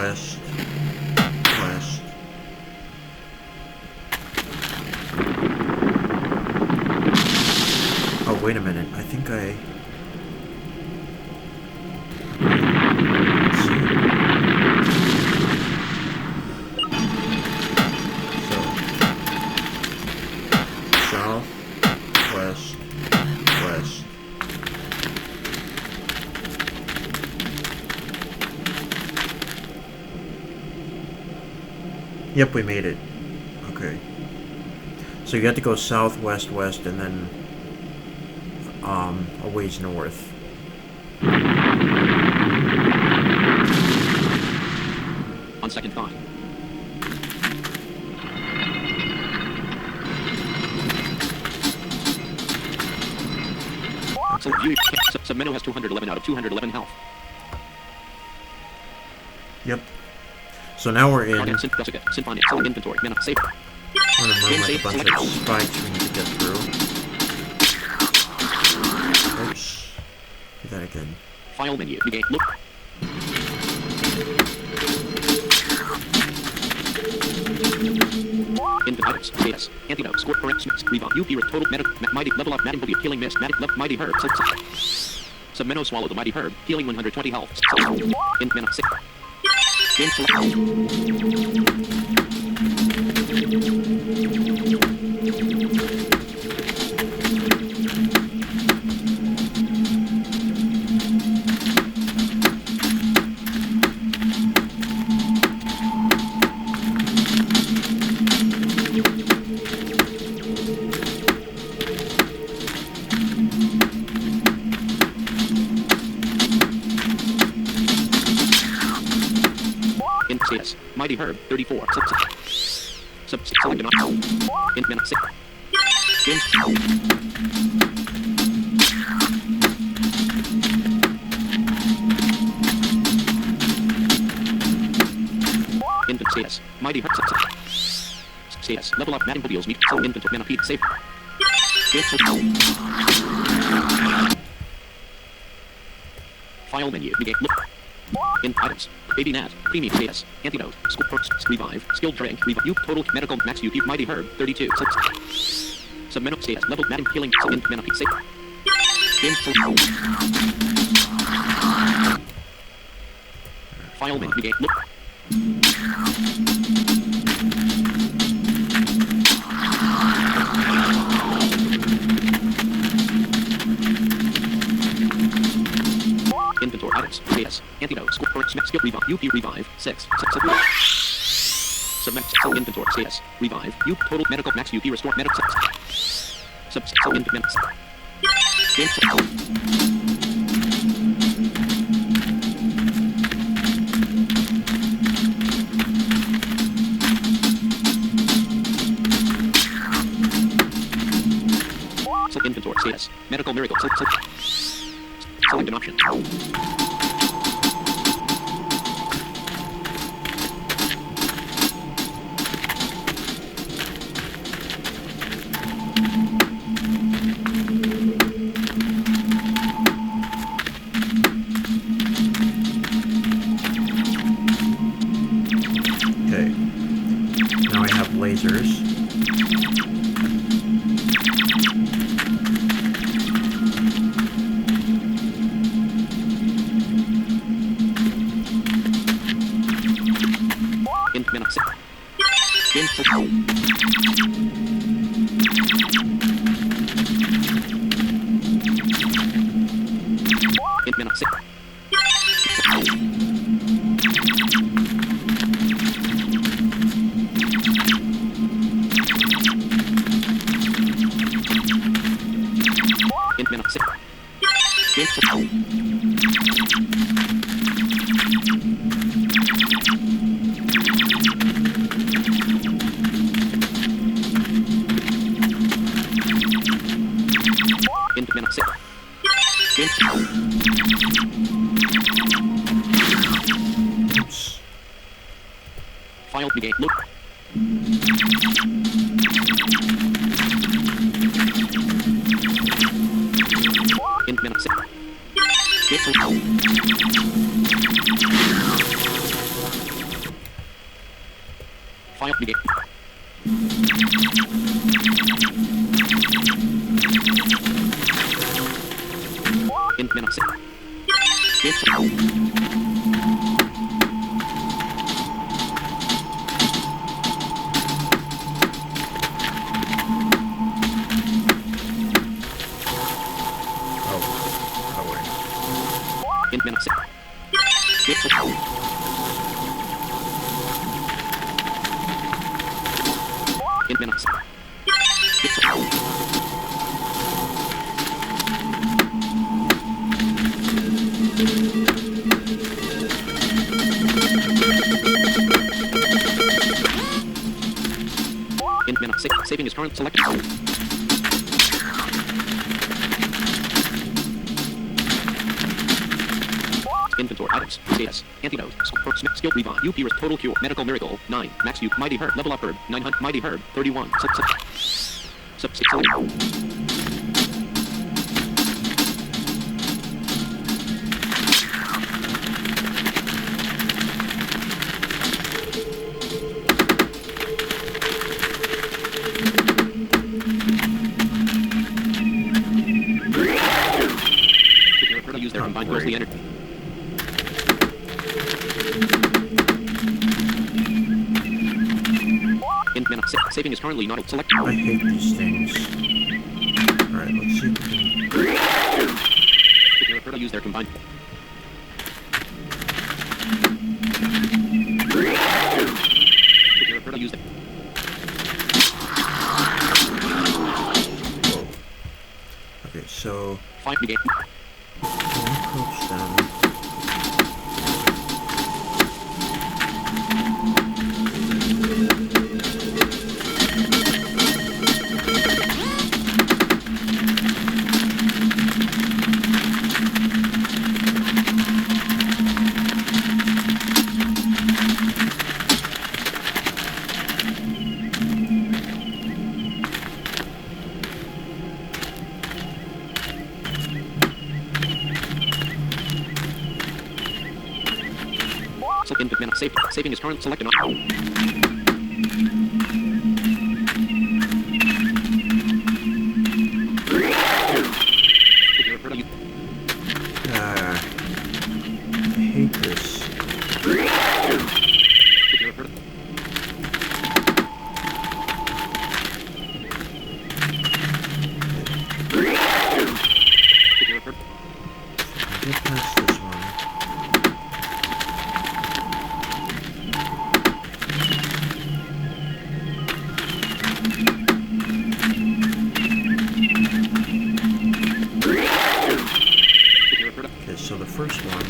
west, west. Oh, wait a minute. I think I... Let's see. So, south, west, west. Yep, we made it. Okay. So you have to go south, west, west, and then a ways north. On second thought. So view Submenno has 211 out of 211 health. Yep. So now we're in. Target Synth Jessica. Symphony. Select inventory. Mana. Save. I'm gonna move like a bunch of spikes we need to get through. Oops. Do that again. File menu. Negate. Look. Infant items. Status. Antidote. Score. Correct. Mix. Revive. UP. Total. Meta. Mighty. Level up. Madden. Healing Mist. Mighty Herb. Submenno swallow the Mighty Herb. Healing 120 health. In mana. Save. Game select. Status. Mighty Herb, 34. Select an option. In mana. Save. Game. Infant status. Mighty Herb. Status. Level up. Madden Videos meet. Infant. Mana. Peak. Save. Game. File menu. Negate. Look. In items. Baby Nat. Premium status. Antidote. School perks. Revive. Skilled drink. Revive. You total medical max UP. Mighty Herb. 32. Submenno status. Level Madden healing. In mana. Peak. Save. Game. File menu. Negate. Look. Inventory items. Status. Antidote. Score correct. Skill. Revive. UP. Revive. 6. Submit. Inventory. Status. Revive. You total medical max UP. Restore medical. Minutes. Game. Inventory status. Medical miracle. Select an option. Okay. Now I have lasers. Oops. File negate look. In minutes. File negate. In menu save. Oh, wait. In menu save. In menu save. In menu save. Saving is current selected. Inventory items. Status. Antidote. Skill rebound. UP risk total cure. Medical miracle. 9. Max U. Mighty herb. Level up herb. 900. Mighty herb. 31. Use their combined ghostly energy. In menu saving is currently not selected. I hate these things. Alright, let's see if we can... Prefer to use their combined. Prefer to use them. Whoa. Okay, so... 5 negate. Approach them. Input menu save. Saving is current selected. I hate this. Get past this one. Okay, so the first one.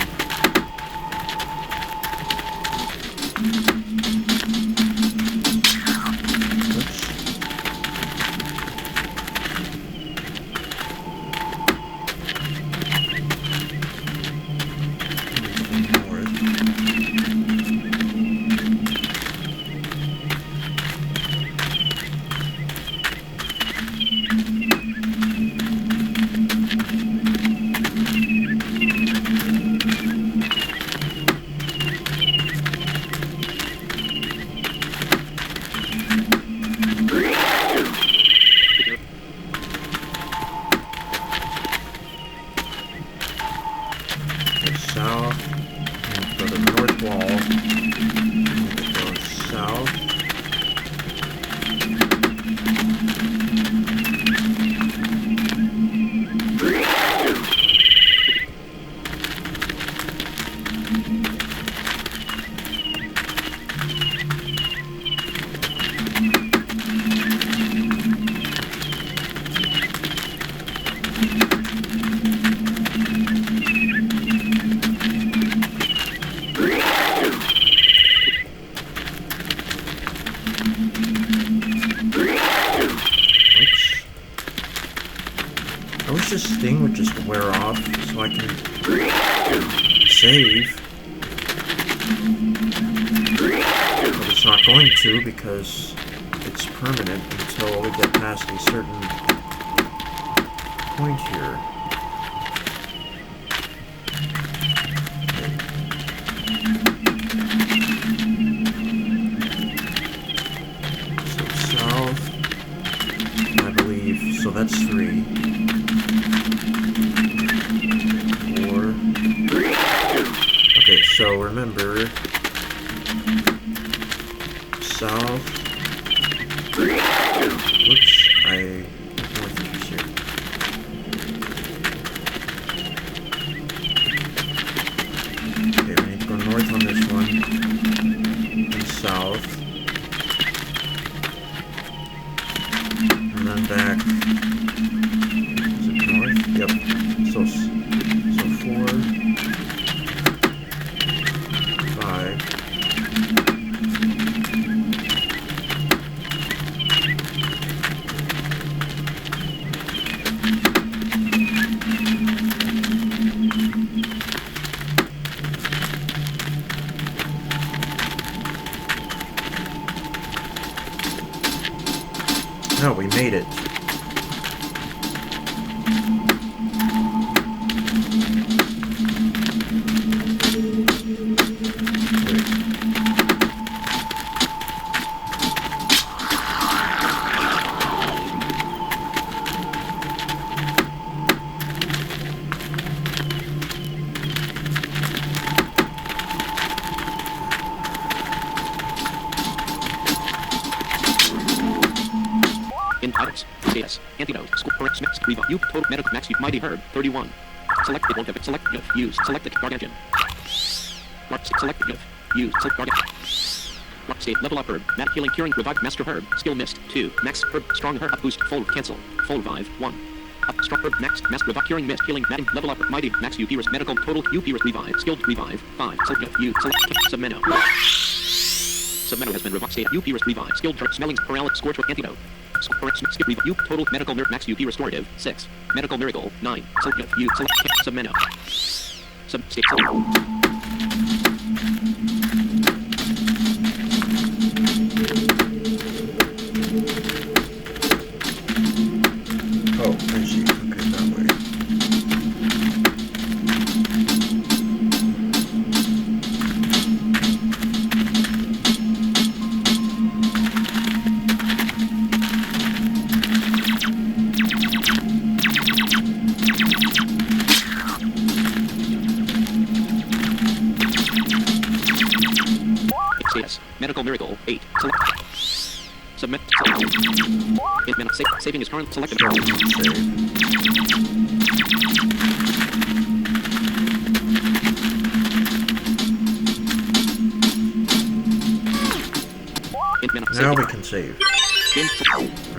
South, and go to the north wall, and go south. Oops. I wish this thing would just wear off so I can save. But it's not going to because it's permanent until we get past a certain point here. that's 3. 4. Okay, so remember, south. Whoops, north is here. Okay, we need to go north on this one, and south, and then back. Is it north? Yep. So 4, 5. No, we made it. In items. CS. Antidote. Score. Revive. You. Total. Medical. Max. Mighty Herb. 31. Select the of it. Select GIF. Use. Select the Gargantuan. Select the GIF. Use. Select Gargantuan. State. Level up herb. Map healing. Curing. Revive. Master herb. Skill missed. 2. Max herb. Strong herb. Up boost. Full. Cancel. Full revive. 1. Up. Strong herb. Max. Master revive. Curing. Missed. Healing. Matting. Level up. Mighty. Max. UP. Medical. Total. UP. Revive. Skilled. Revive. 5. Select GIF. Use. Select. Submeno. Submeno has been revived. State. UP. Revive. Skilled. Smelling. Paralysis. Scorch. Antidote. Skip revive. You total medical max UP restorative 6. Medical miracle 9. Select you select submenu. State. Oh, I see. Okay, that way. Yes. Medical miracle 8. Select. Submit. In minute saving is current. Selected. Save. In minute Now we can save. In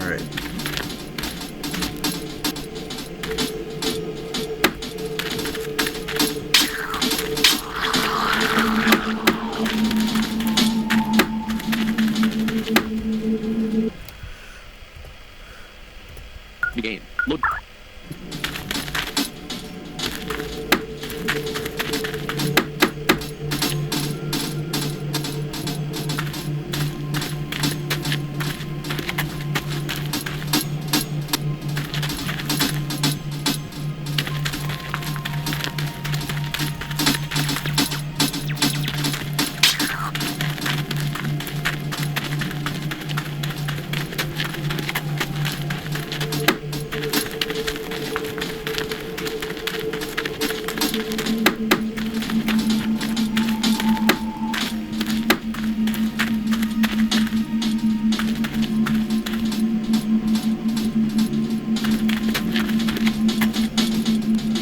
Alright. the game. Load.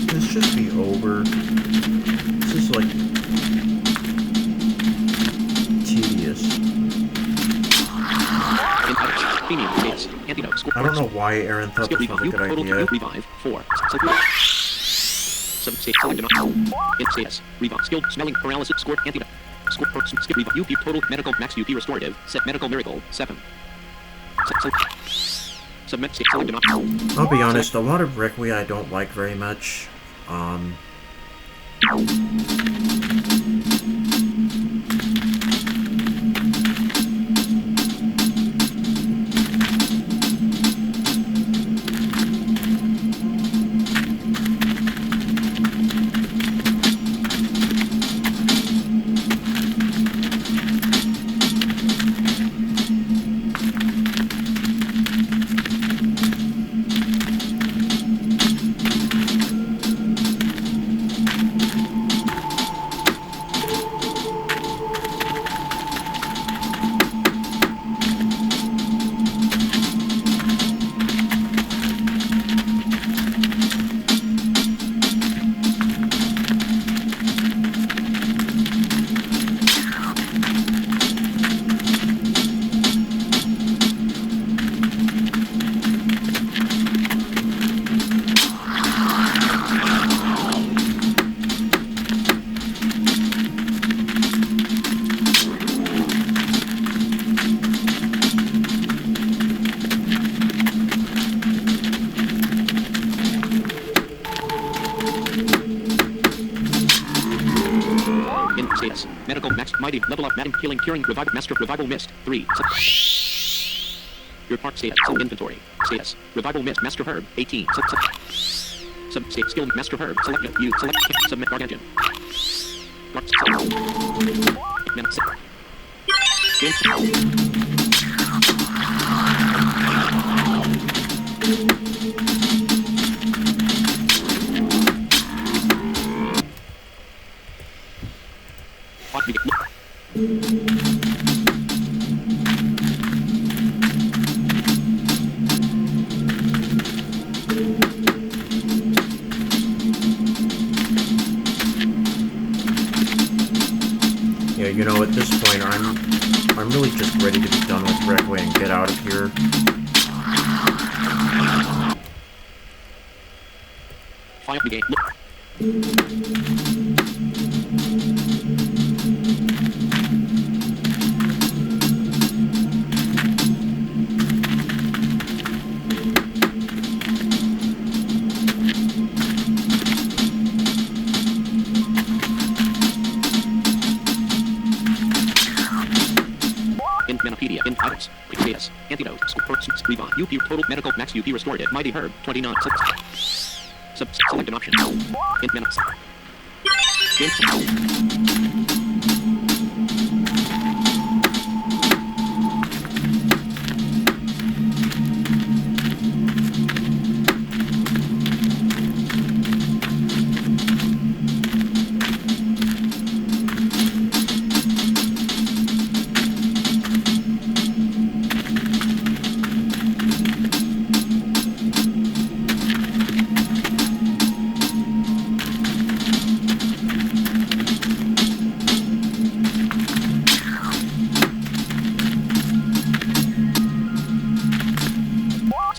This should be over. This is like tedious. I don't know why Aaron thought this was a good idea. Revive 4. Select status. Revive. Skilled smelling paralysis. Score antidote. Score skip revive. UP total medical max UP restorative. Set medical miracle 7. Submit state select enough. I'll be honest, a lot of Requiem I don't like very much. medical max mighty level up madam healing curing revival master revival mist 3. Your park status inventory status revival mist master herb 18. Sub state skill master herb select you select submit gargantuan. Yeah, you know, at this point, I'm really just ready to be done with Recway and get out of here. Fire brigade. In Manopedia, in items, status, antidote, support, revive, UP, total medical max UP restorative, mighty herb, 29, select an option, in minutes,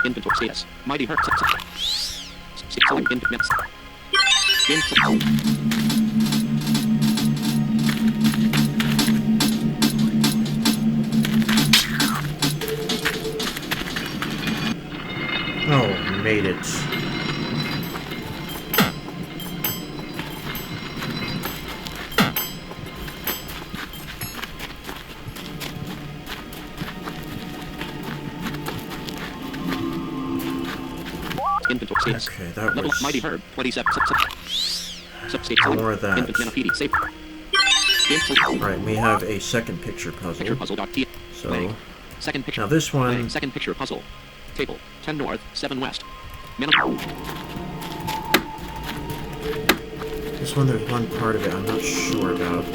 inventory status, mighty herb, select in minutes, Oh, made it. inventory status, Okay, that level was mighty herb, 27, substate, more of that. Manopedia, save, Alright, we have a second picture puzzle. picture puzzle dot T, So, second picture, now this one, second picture puzzle, table, 10 north, 7 west, this one, there's one part of it I'm not sure about.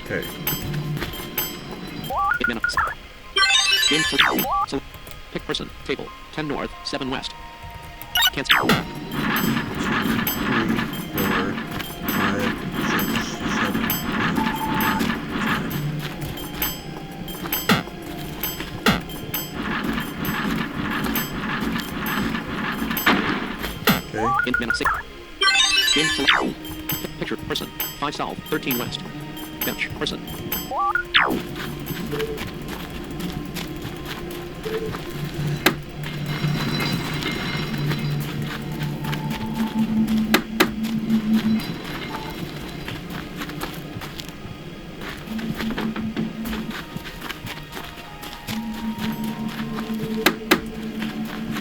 Okay. So, pick person, table, 10 north, 7 west. Cancel. 3, 4, 5, 6, 7, 8, 9, 10. Okay. In minute 6. Game select. Picture person, 5 south, 13 west. Bench person.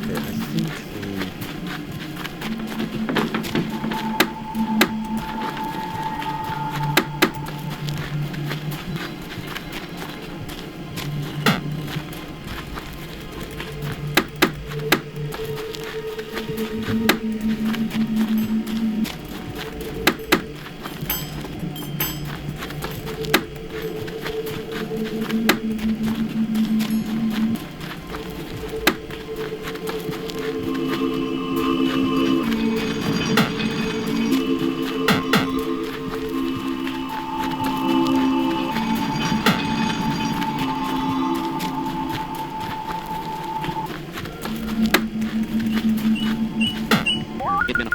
Okay, I think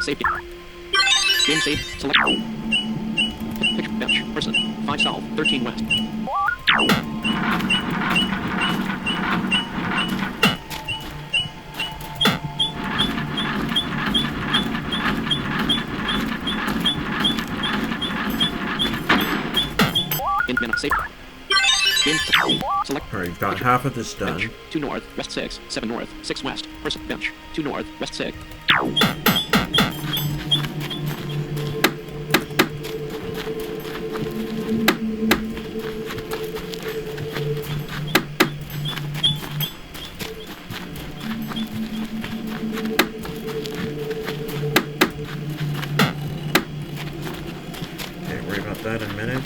Save game. Game save. Select. Picture bench. Person. 5 south. 13 west. In minute. Save. Game. Select. Alright, you've got half of this done. Bench. 2 north. West 6. 7 north. 6 west. Person. Bench. 2 north. West 6. Okay, worry about that in a minute.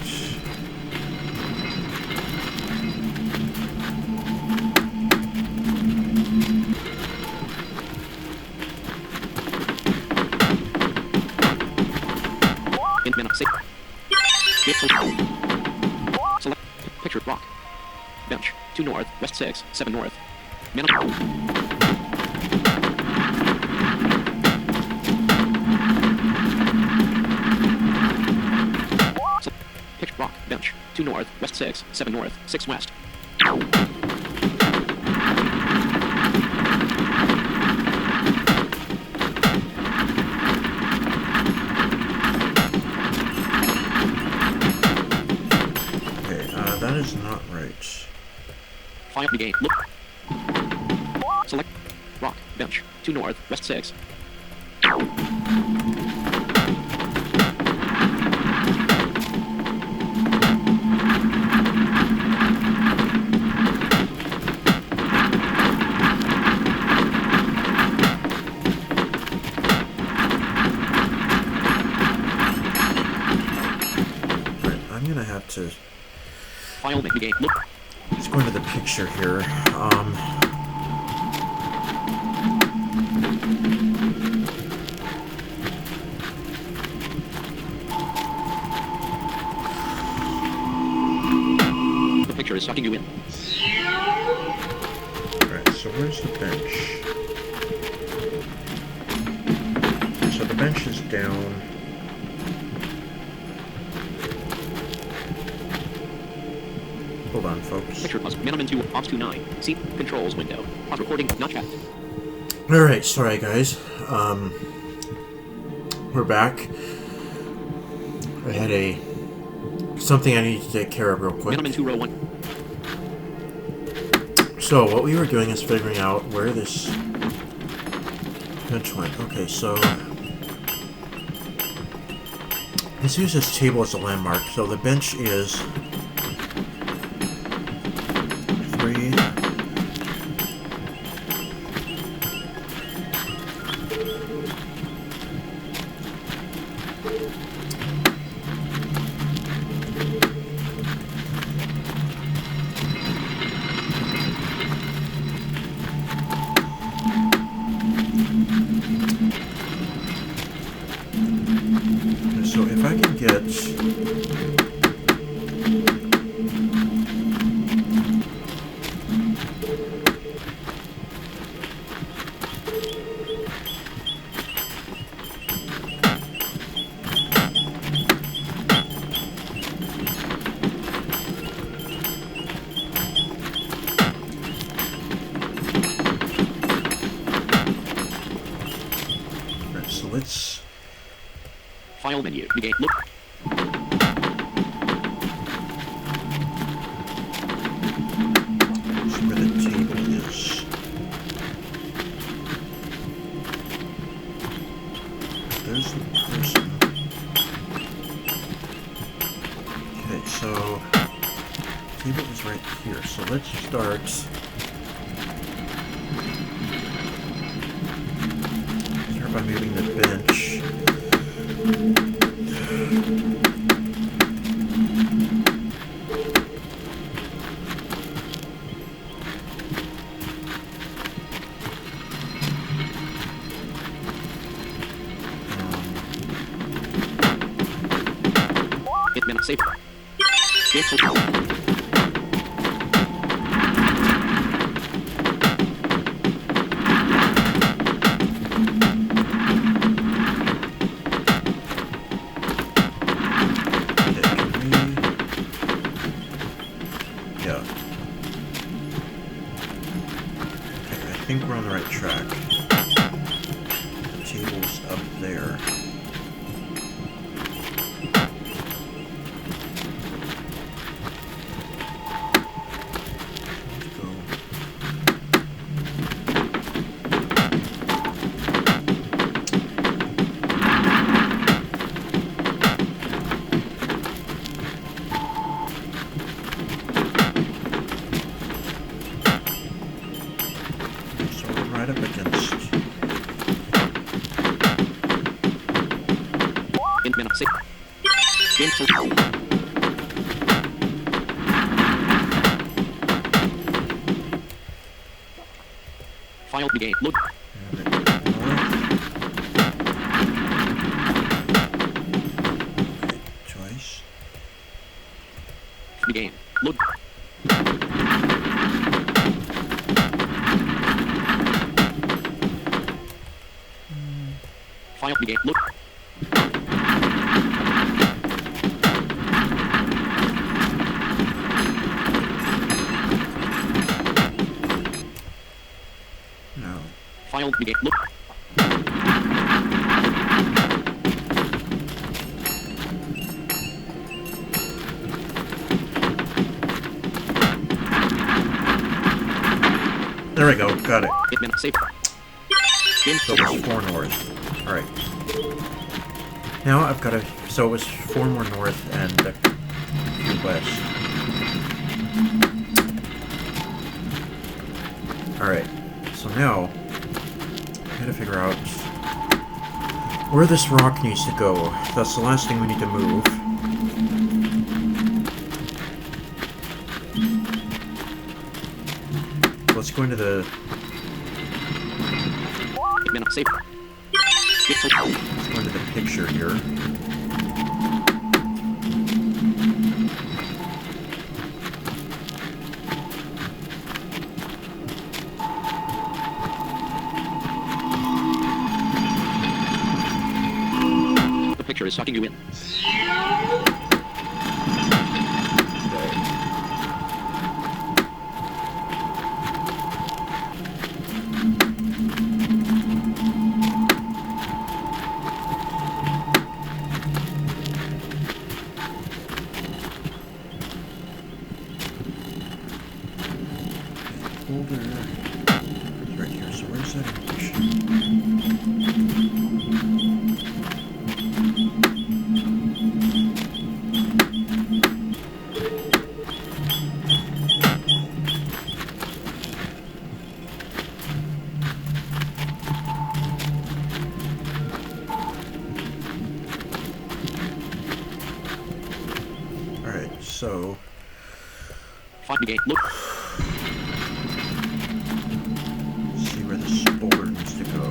In minute. Save. Game. Select. Picture rock. Bench. 2 north. West 6. 7 north. Minute. Picture rock. Bench. 2 north. West 6. 7 north. 6 west. Okay, that is not right. File the game. Look. Select. Rock. Bench. 2 north. West 6. Right, I'm gonna have to. File the game. Look. Let's go into the picture here. The picture is sucking you in. Alright, so where's the bench? So the bench is down. Hold on, folks. Picture plus minimum 2. Ops 29. See controls window. Pause recording. Not chat. Alright, sorry guys. We're back. I had something I needed to take care of real quick. Minimum 2 row 1. So what we were doing is figuring out where this bench went. Okay, so let's use this table as a landmark. So the bench is 3. So if I can get right, so let's File menu. The game. Look. see where the table is. There's the person. Okay, so table is right here. So let's start. Start by moving the bench. Hit minute. Save. Game. think we're on the right track. The table's up there. File began. Load. Twice. Began. Load. File began. Load. File began. Look. There we go. Got it. Save. So it was 4 north. Alright. Now I've got to... So it was 4 more north and a few west. Alright. So now... I gotta figure out where this rock needs to go. That's the last thing we need to move. Let's go into the... Save. Let's go into the picture here. Is sucking you in. Folder is right here. So where's that information? So, began. Look. See where this boulder needs to go.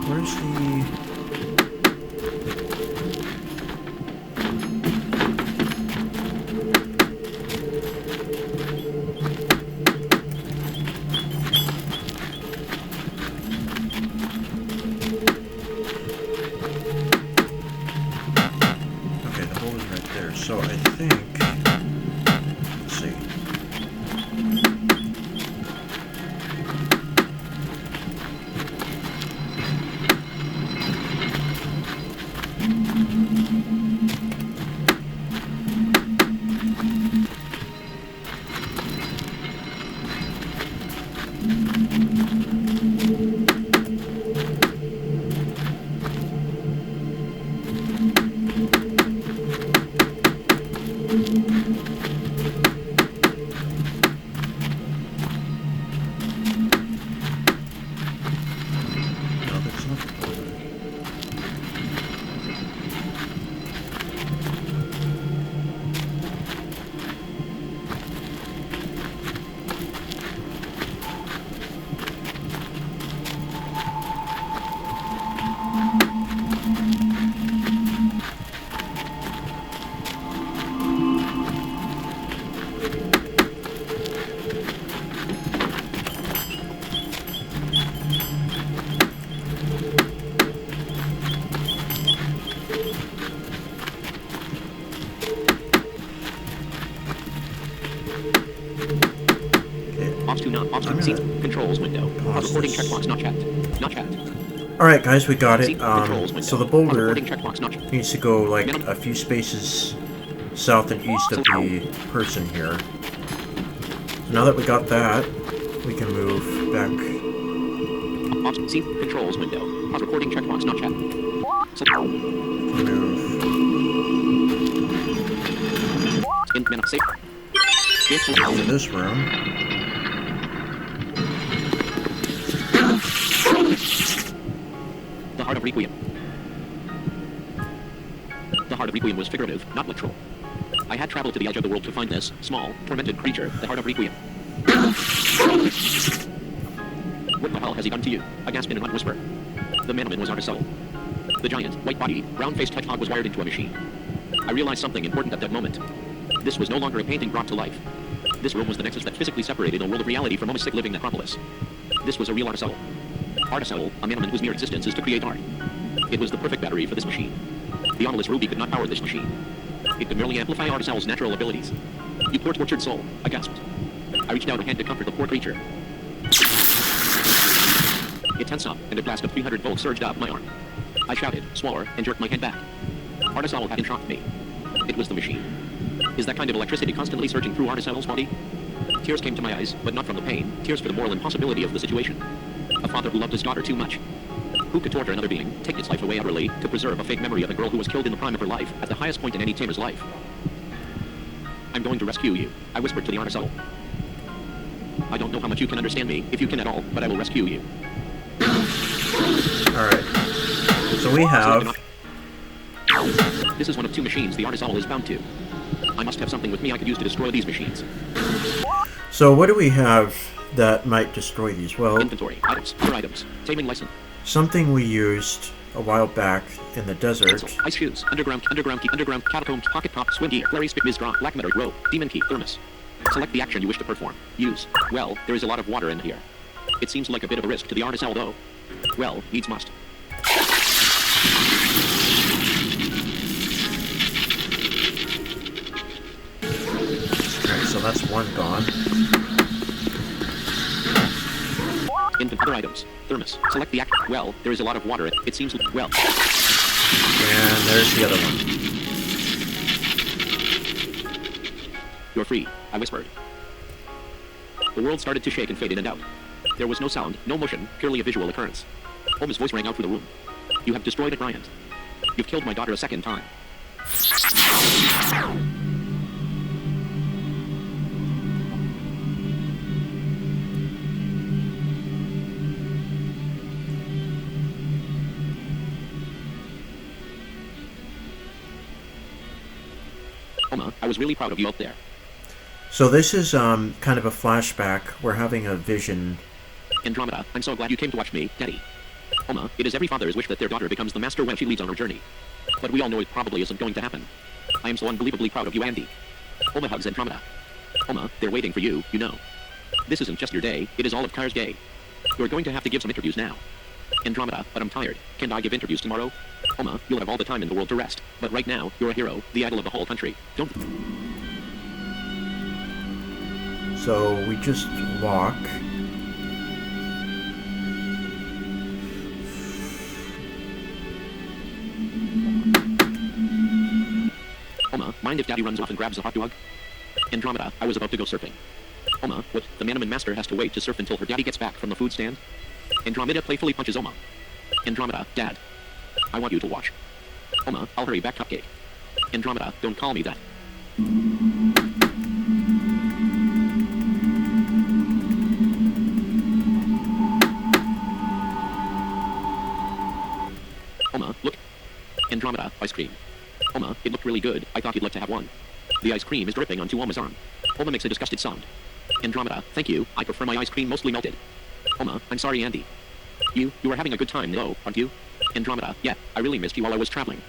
Where's the... Okay, the hole is right there. So I think... Let's see. I'm See, gonna controls window. pause Recording this. checkbox not checked. Not checked. Alright guys, we got See, it. controls window. So the boulder Recording checkbox not checked. needs to go like Minimum. a few spaces south and east of the person here. So now that we got that, we can move back. See, controls window. Pause recording checkbox not checked. So, Move. in minute safe. It's Into this room. the heart of Requiem. The heart of Requiem was figurative, not literal. I had traveled to the edge of the world to find this small, tormented creature, the heart of Requiem. What the hell has he done to you? I gasped in an whisper. The manamon was Artisoul. The giant, white-bodied, brown-faced hedgehog was wired into a machine. I realized something important at that moment. This was no longer a painting brought to life. This room was the nexus that physically separated a world of reality from a mystic living necropolis. This was a real Artisoul. Artisoul, a manamon whose mere existence is to create art. It was the perfect battery for this machine. The anomalous ruby could not power this machine. It could merely amplify Artisoul's natural abilities. You poor tortured soul, I gasped. I reached out a hand to comfort the poor creature. It tensed up, and a blast of 300 volts surged up my arm. I shouted, swore, and jerked my hand back. Artisoul hadn't shocked me. It was the machine. Is that kind of electricity constantly surging through Artisoul's body? Tears came to my eyes, but not from the pain, tears for the moral impossibility of the situation. A father who loved his daughter too much. Who could torture another being, take its life away utterly, to preserve a fake memory of a girl who was killed in the prime of her life, at the highest point in any tamer's life? I'm going to rescue you, I whispered to the Artisoul. I don't know how much you can understand me, if you can at all, but I will rescue you. Alright. So we have... This is one of two machines the Artisoul is bound to. I must have something with me I could use to destroy these machines. So what do we have that might destroy these? Well, Inventory, items, other items, taming license, something we used a while back in the desert. pencil, ice shoes, underground key, underground catacombs, pocket pop, swim gear, Larry spit, Mizra, black metal, rope, demon key, thermos. Select the action you wish to perform. Use. Well, there is a lot of water in here. It seems like a bit of a risk to the Artisoul though. Well, needs must. Alright, so that's one gone. Other items. Thermos. Select the act. Well, there is a lot of water. It seems like, well. And there's the other one. You're free, I whispered. The world started to shake and fade in and out. There was no sound, no motion, purely a visual occurrence. Holmes' voice rang out through the room. You have destroyed a Bryant. You've killed my daughter a second time. Oma, I was really proud of you out there. So this is kind of a flashback. We're having a vision. Andromeda, I'm so glad you came to watch me, Daddy. Oma, it is every father's wish that their daughter becomes the master when she leads on her journey. But we all know it probably isn't going to happen. I am so unbelievably proud of you, Andy. Oma hugs Andromeda. Oma, they're waiting for you, you know. This isn't just your day, it is all of Kyre's day. You're going to have to give some interviews now. Andromeda, but I'm tired. Can I give interviews tomorrow? Oma, you'll have all the time in the world to rest. But right now, you're a hero, the idol of the whole country. Don't... So we just walk. Oma, mind if Daddy runs off and grabs a hot dog? Andromeda, I was about to go surfing. Oma, what? The manamon master has to wait to surf until her daddy gets back from the food stand? Andromeda playfully punches Oma. Andromeda, Dad. I want you to watch. Oma, I'll hurry back, cupcake. Andromeda, don't call me that. Oma, look. Andromeda, ice cream. Oma, it looked really good. I thought you'd like to have one. The ice cream is dripping onto Oma's arm. Oma makes a disgusted sound. Andromeda, thank you. I prefer my ice cream mostly melted. Oma, I'm sorry, Andy. You were having a good time, though, aren't you? Andromeda, yeah, I really missed you while I was traveling.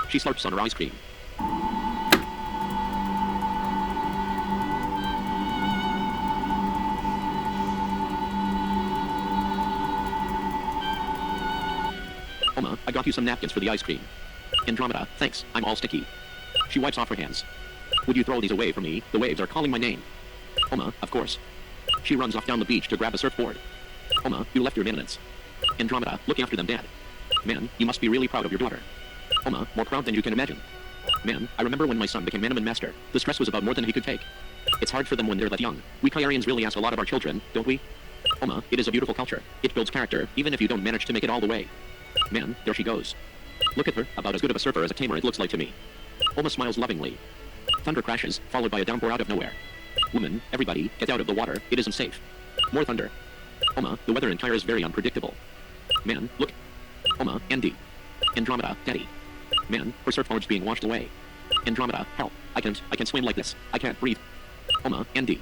She slurps on her ice cream. Oma, I got you some napkins for the ice cream. Andromeda, thanks, I'm all sticky. She wipes off her hands. Would you throw these away from me? The waves are calling my name. Oma, of course. She runs off down the beach to grab a surfboard. Oma, you left your manamons. Andromeda, looking after them, Dad. Man, you must be really proud of your daughter. Oma, more proud than you can imagine. Man, I remember when my son became manamon master. The stress was about more than he could take. It's hard for them when they're that young. We Kyarians really ask a lot of our children, don't we? Oma, it is a beautiful culture. It builds character, even if you don't manage to make it all the way. Man, there she goes. Look at her, about as good of a surfer as a tamer it looks like to me. Oma smiles lovingly. Thunder crashes, followed by a downpour out of nowhere. Woman, everybody, get out of the water, it isn't safe. More thunder. Oma, the weather in Kyra is very unpredictable. Man, look. Oma, Andy. Andromeda, Daddy. Man, her surfboard's being washed away. Andromeda, help. I can't swim like this. I can't breathe. Oma, Andy.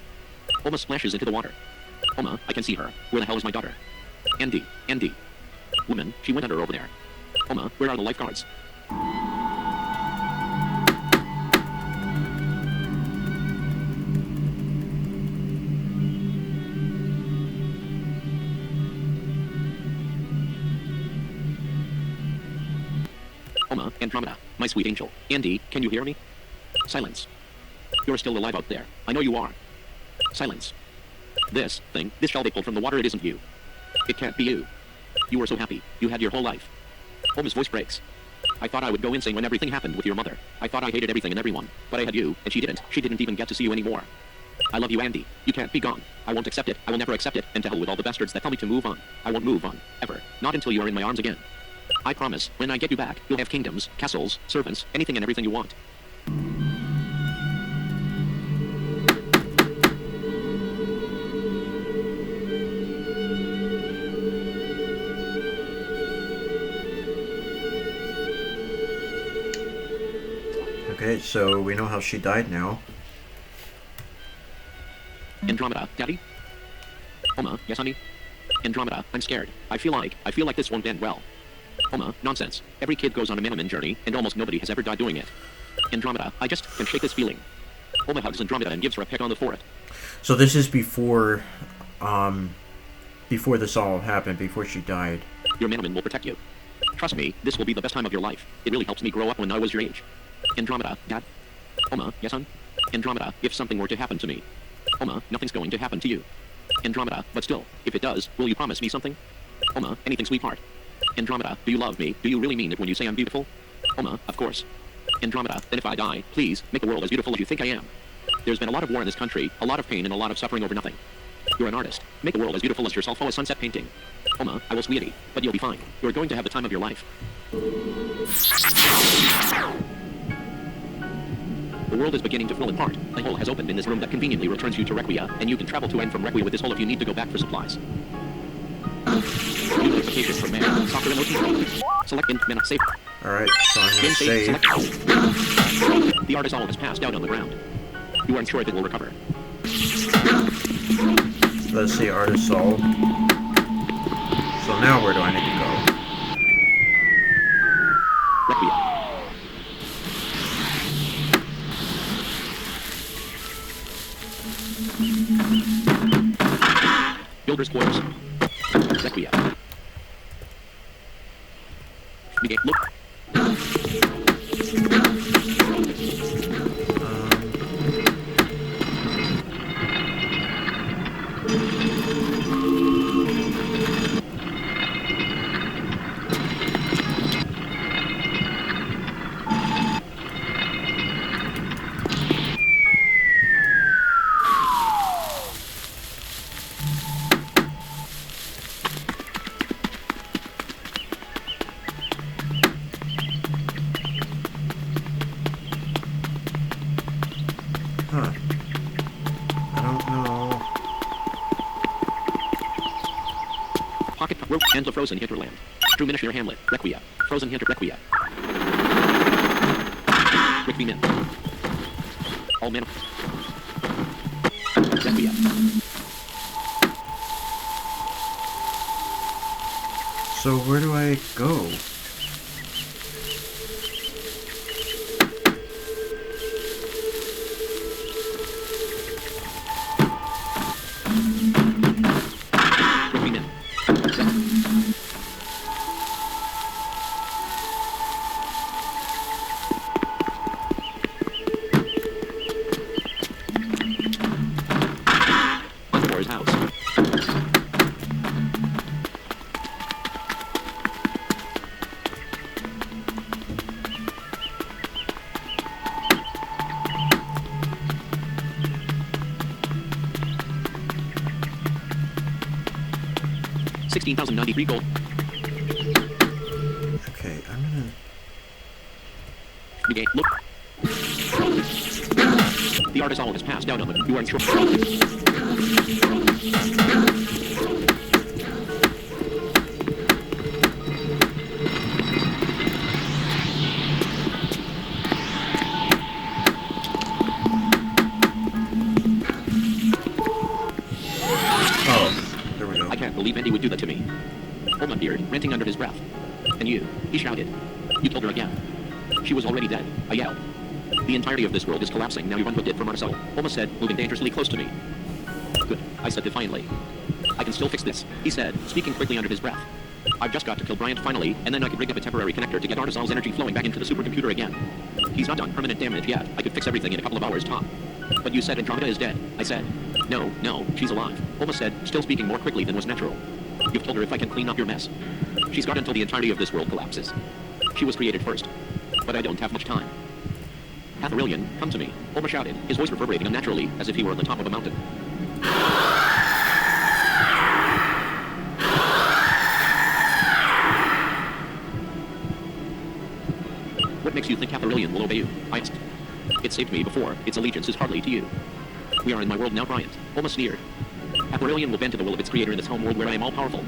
Oma splashes into the water. Oma, I can see her. Where the hell is my daughter? Andy. Woman, she went under over there. Oma, where are the lifeguards? Oma, Andromeda, my sweet angel. Andy, can you hear me? Silence. You're still alive out there. I know you are. Silence. This shell they pulled from the water, it isn't you. It can't be you. You were so happy. You had your whole life. Oma's voice breaks. I thought I would go insane when everything happened with your mother. I thought I hated everything and everyone. But I had you, and she didn't. She didn't even get to see you anymore. I love you, Andy. You can't be gone. I won't accept it. I will never accept it. And to hell with all the bastards that tell me to move on. I won't move on. Ever. Not until you are in my arms again. I promise, when I get you back, you'll have kingdoms, castles, servants, anything and everything you want. Okay, so we know how she died now. Andromeda, Daddy? Oma, yes, honey? Andromeda, I'm scared. I feel like this won't end well. Oma, nonsense. Every kid goes on a manamon journey, and almost nobody has ever died doing it. Andromeda, I just can shake this feeling. Oma hugs Andromeda and gives her a peck on the forehead. So this is before this all happened, before she died. Your manamon will protect you. Trust me, this will be the best time of your life. It really helps me grow up when I was your age. Andromeda, Dad? Oma, yes, son? Andromeda, if something were to happen to me. Oma, nothing's going to happen to you. Andromeda, but still, if it does, will you promise me something? Oma, anything, sweetheart. Andromeda, do you love me? Do you really mean it when you say I'm beautiful? Oma, of course. Andromeda, then if I die, please, make the world as beautiful as you think I am. There's been a lot of war in this country, a lot of pain and a lot of suffering over nothing. You're an artist. Make the world as beautiful as yourself. Oh, a sunset painting. Oma, I will, sweetie, but you'll be fine. You're going to have the time of your life. The world is beginning to fall apart. A hole has opened in this room that conveniently returns you to Requia, and you can travel to and from Requia with this hole if you need to go back for supplies. New notification from man. Soccer and OT. Select in mana save. Alright, so I'm gonna save. The artist all has passed out on the ground. You aren't sure if it will recover. Let's see, artist solved. So now where do I need to go? Requia. Builder's quarters. Requia. Negate. Look. Huh. I don't know. Pocket rope and the frozen hinterland. True Minishir Hamlet. Requia. Frozen hinter Requia. Rick V. Min. All mana. Requia. So where do I go? Rick V. Min. Underbore's house. 16,093 gold. Okay, I'm gonna... Negate. Look. The artist all has passed out on the... You are in trouble. Oh, there we go. I can't believe Andy would do that to me. Oma appeared, ranting under his breath. And you, he shouted. You told her again. She was already dead, I yelled. The entirety of this world is collapsing, now you've unhooked it from our soul. Oma said, moving dangerously close to me. Good, I said defiantly. I can still fix this, he said, speaking quickly under his breath. I've just got to kill Bryant finally, and then I could rig up a temporary connector to get Artisol's energy flowing back into the supercomputer again. He's not done permanent damage yet, I could fix everything in a couple of hours top. But you said Andromeda is dead, I said. No, she's alive, Oma said, still speaking more quickly than was natural. You've told her if I can clean up your mess. She's got until the entirety of this world collapses. She was created first. But I don't have much time. Hatharillion, come to me, Oma shouted, his voice reverberating unnaturally, as if he were on the top of a mountain. What makes you think Hatharillion will obey you? I asked. It saved me before, its allegiance is hardly to you. We are in my world now, Bryant, Oma sneered. Hatharillion will bend to the will of its creator in this home world where I am all-powerful.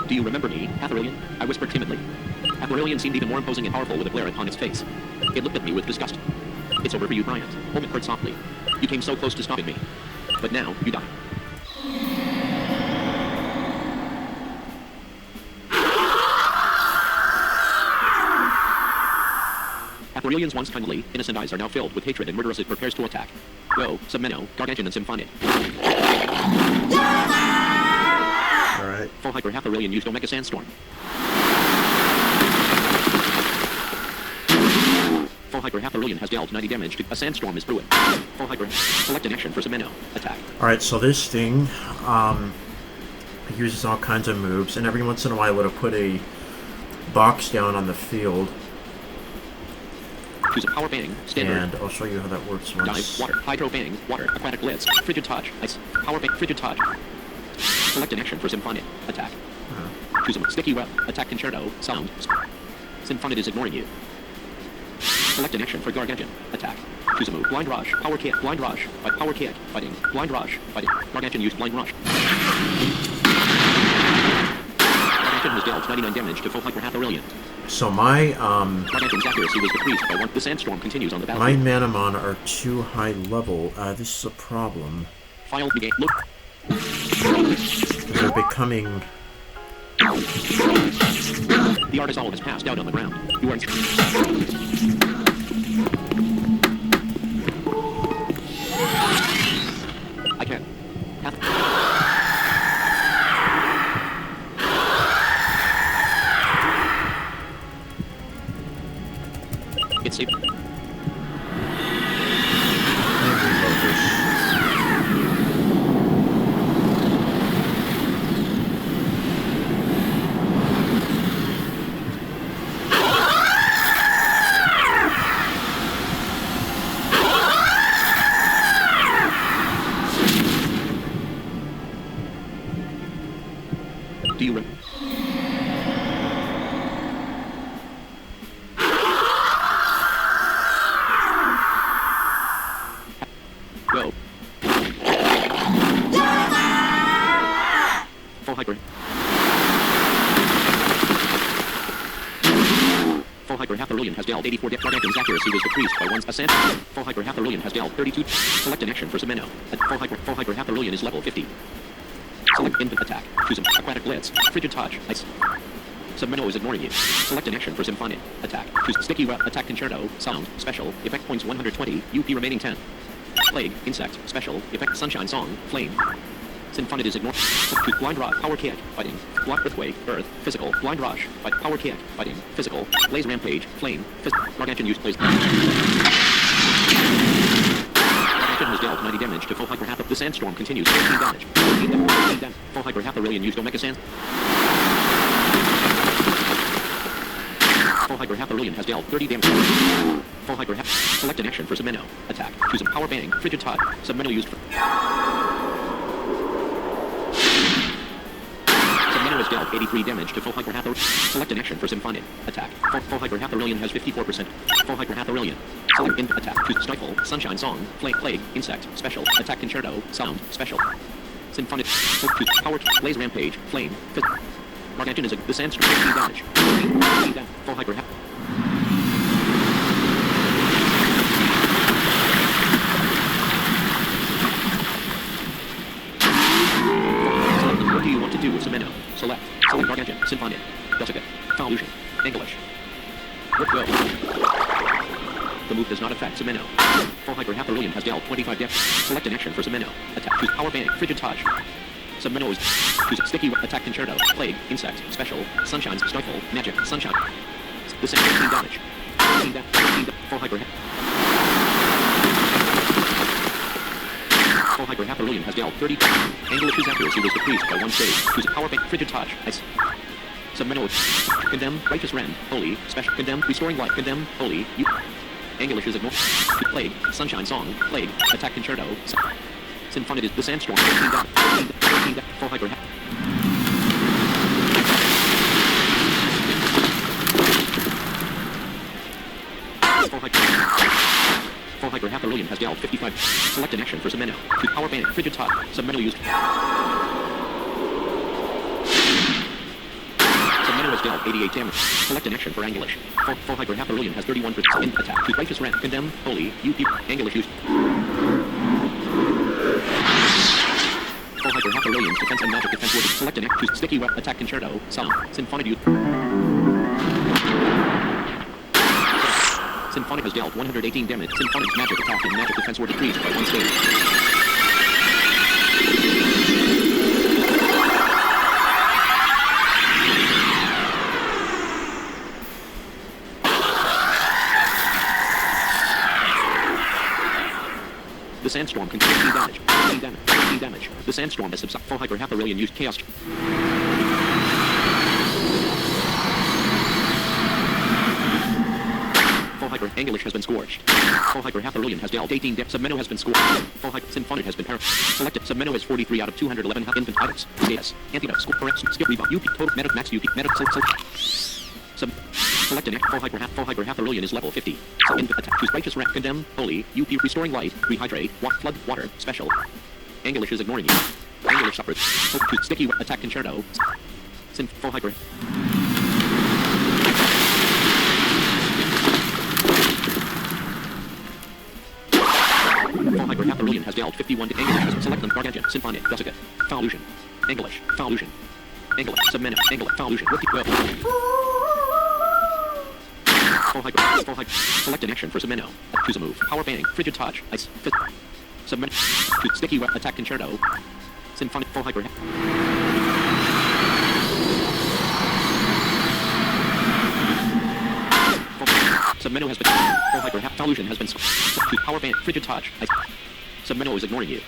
Do you remember me, Hatharillion? I whispered timidly. Hatharillion seemed even more imposing and powerful with a glare upon its face. It looked at me with disgust. It's over for you, Bryant, Oma purred softly. You came so close to stopping me. But now, you die. Hatharillion's once kindly, innocent eyes are now filled with hatred and murderous it prepares to attack. Go, Submeno, Gargantuan and Symphonic. Alright. Full Hyper Hatharillion used Omega Sandstorm. Full Hyper Hatharillion has dealt 90 damage to a sandstorm is brewing. Full Hyper. Select an action for Submeno. Attack. Alright, so this thing, it uses all kinds of moves, and every once in a while it'll put a box down on the field. Choose a Power Bang, Standard. And I'll show you how that works once. Dive, Water, Hydro Bang, Water, Aquatic Blitz, Frigid Touch, Ice, Power Bang, Frigid Touch. Select an action for Symphonic. Attack. Choose a Sticky Web, Attack Concerto, Sound. Symphonic is ignoring you. Select an action for Gargantuan. Attack. Choose a move. Blind Rush, Power Kick, Blind Rush, Power Kick, Fighting, Blind Rush, Fighting. Gargantuan used Blind Rush. Gargantuan has dealt 99 damage to Full Hyper Hatharillion. So my, Gargantuan's accuracy was decreased by 1. The sandstorm continues on the my battlefield. manamon are too high level. This is a problem. File negate. Look. They're becoming... The artist all has passed out on the ground. You are in... I can't. It's safe. Let me reload this. Do you remember? Go. Full Hyper. Full Hyper Hatharillion has dealt 84 damage. Gargantuan's accuracy was decreased by 1. Full Hyper Hatharillion has dealt 32. Select an action for Submeno. Full Hyper Hatharillion is level 50. Select Infant Attack. Choose an Aquatic Blitz. Frigid Touch. Ice. Submeno is ignoring you. Select an action for Symphonic. Attack. Choose Sticky Web. Attack Concerto. Sound. Special. Effect points 120. UP remaining 10. Plague. Insect. Special. Effect Sunshine Song. Flame. Symphonid is ignored. Blind Rock, Power Kick, Fighting. Block Earthquake, Earth, Physical. Blind Rush, Fight. Power Kick, Fighting. Physical. Blaze Rampage, Flame. Gargantuan use plays. Gargantuan has dealt 90 damage to full hyper half. The Sandstorm continues. 14 damage. 14 damage. 14 damage. Full hyper half Aurelian used Omega Sand. Full hyper half Aurelian has dealt 30 damage. Full hyper half. Select an action for Subminnow. Attack. Choose a power bang. Frigid Tide. Subminnow used for. Subminnow has dealt 83 damage to full hyper half. Select an action for Symphonid. Attack. Full hyper half Aurelian has 54%. Full hyper half Aurelian. Select in attack. Choose Stifle. Sunshine Song. Plague. Insect. Special. Attack Concerto. Sound. Special. Symphonid. Choose Power. Blaze Rampage. Flame. Gargantuan is the Sandstorm. 15 damage. 15 damage. Full hyper half. What do you want to do with Subminnow? Select Gargantuan, Symphonid, Dusicate, Falution, English. What will? The move does not affect Subminnow. Full hyper half Aurelian has dealt 25 damage. Select an action for Subminnow. Attack. Choose Power Bang. Frigid Touch. Subminnow is choose Sticky Attack Concerto. Plague. Insect. Special. Sunshine. Stifle. Magic. Sunshine. The same 15 damage. 15 damage. 15 damage. Full hyper half. Full hyper half Aurelian has dealt 30 damage. Angelish's accuracy was decreased by 1 stage. Choose a Power Bank. Frigid Touch. Ice. Subminnow. Condemn. Righteous Rend. Holy. Special. Condemn. Restoring Life. Condemn. Holy. You. Anglish is ignored. Plague. Sunshine Song. Plague. Attack Concerto. Symphonid is the Sandstorm. 15 damage. 15 damage. Full hyper half. Full hyper half Aurelian has dealt 55. Select an action for Subminnow. To Power Band. Frigid Tide. Subminnow used. Subminnow has dealt 88 damage. Select an action for Anglish. Full hyper half Aurelian has 31% in attack. To Righteous Rend. Condemn. Holy. UP. Anglish used. Full hyper half Aurelian's defense and magic defense word. Select an action. Choose Sticky Web. Attack Concerto. Sound. Symphonid used. Symphonic has dealt 118 damage. Symphonic's magic attack and magic defense were decreased by 1 stage. The Sandstorm can 15 damage. 15 damage. 15 damage. The Sandstorm has subsided. Full hyper half Aurelian used Chaos. Full hyper Anglish has been scorched. Full hyper half Aurelian has dealt 18 damage. Subminnow has been scorched. Full hyper Symphonid has been selected. Subminnow is 43 out of 211 infant items. Status. Antidote. Score. Correct. Skill rebound. UP. Total. Meta. Max UP. Meta. Select an full hyper half Aurelian is level 50. Attack. Choose Righteous Rend. Condemn. Holy. UP. Restoring Light. Rehydrate. Flood. Water. Special. Anglish is ignoring you. Anglish suffers. Choose Sticky Attack Concerto. Full hyper. Full hyper half Aurelian has dealt 51 to English. Select them. Gargantuan. Symphonic. Dusicate. Falution. English. Falution. English. Subminnow. English. Falution. What the Full hyper. Full hyper. Select an action for Subminnow. Choose a move. Power Bang. Frigid Touch. Ice. Subminnow. Choose Sticky Web. Attack Concerto. Symphonic. Full hyper. Subminnow has been. Full hyper half Falution has been. Choose Power Band. Frigid Touch. Ice. Subminnow is ignoring you.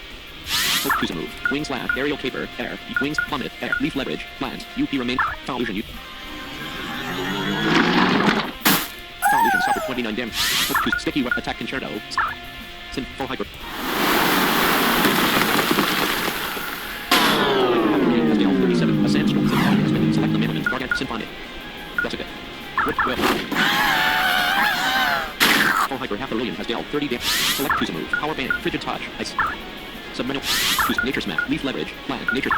Choose a move. Wing Slash. Aerial Caper. Air. Wings. Plummet. Air. Leaf Leverage. Plant. UP remain. Falution. Falution suffered 29 damage. Choose Sticky Web. Attack Concerto. Full hyper. Has dealt 37. A Sandstorm. Symphonic has been. Select the manamon. Gargantuan. Symphonic. Dusicate. Whip. Full hyper half Aurelian has dealt 30 damage. Select choose a move. Power Band. Frigid Touch. Ice. Subminnow. Choose Nature Smack. Leaf Leverage. Plant. Nature.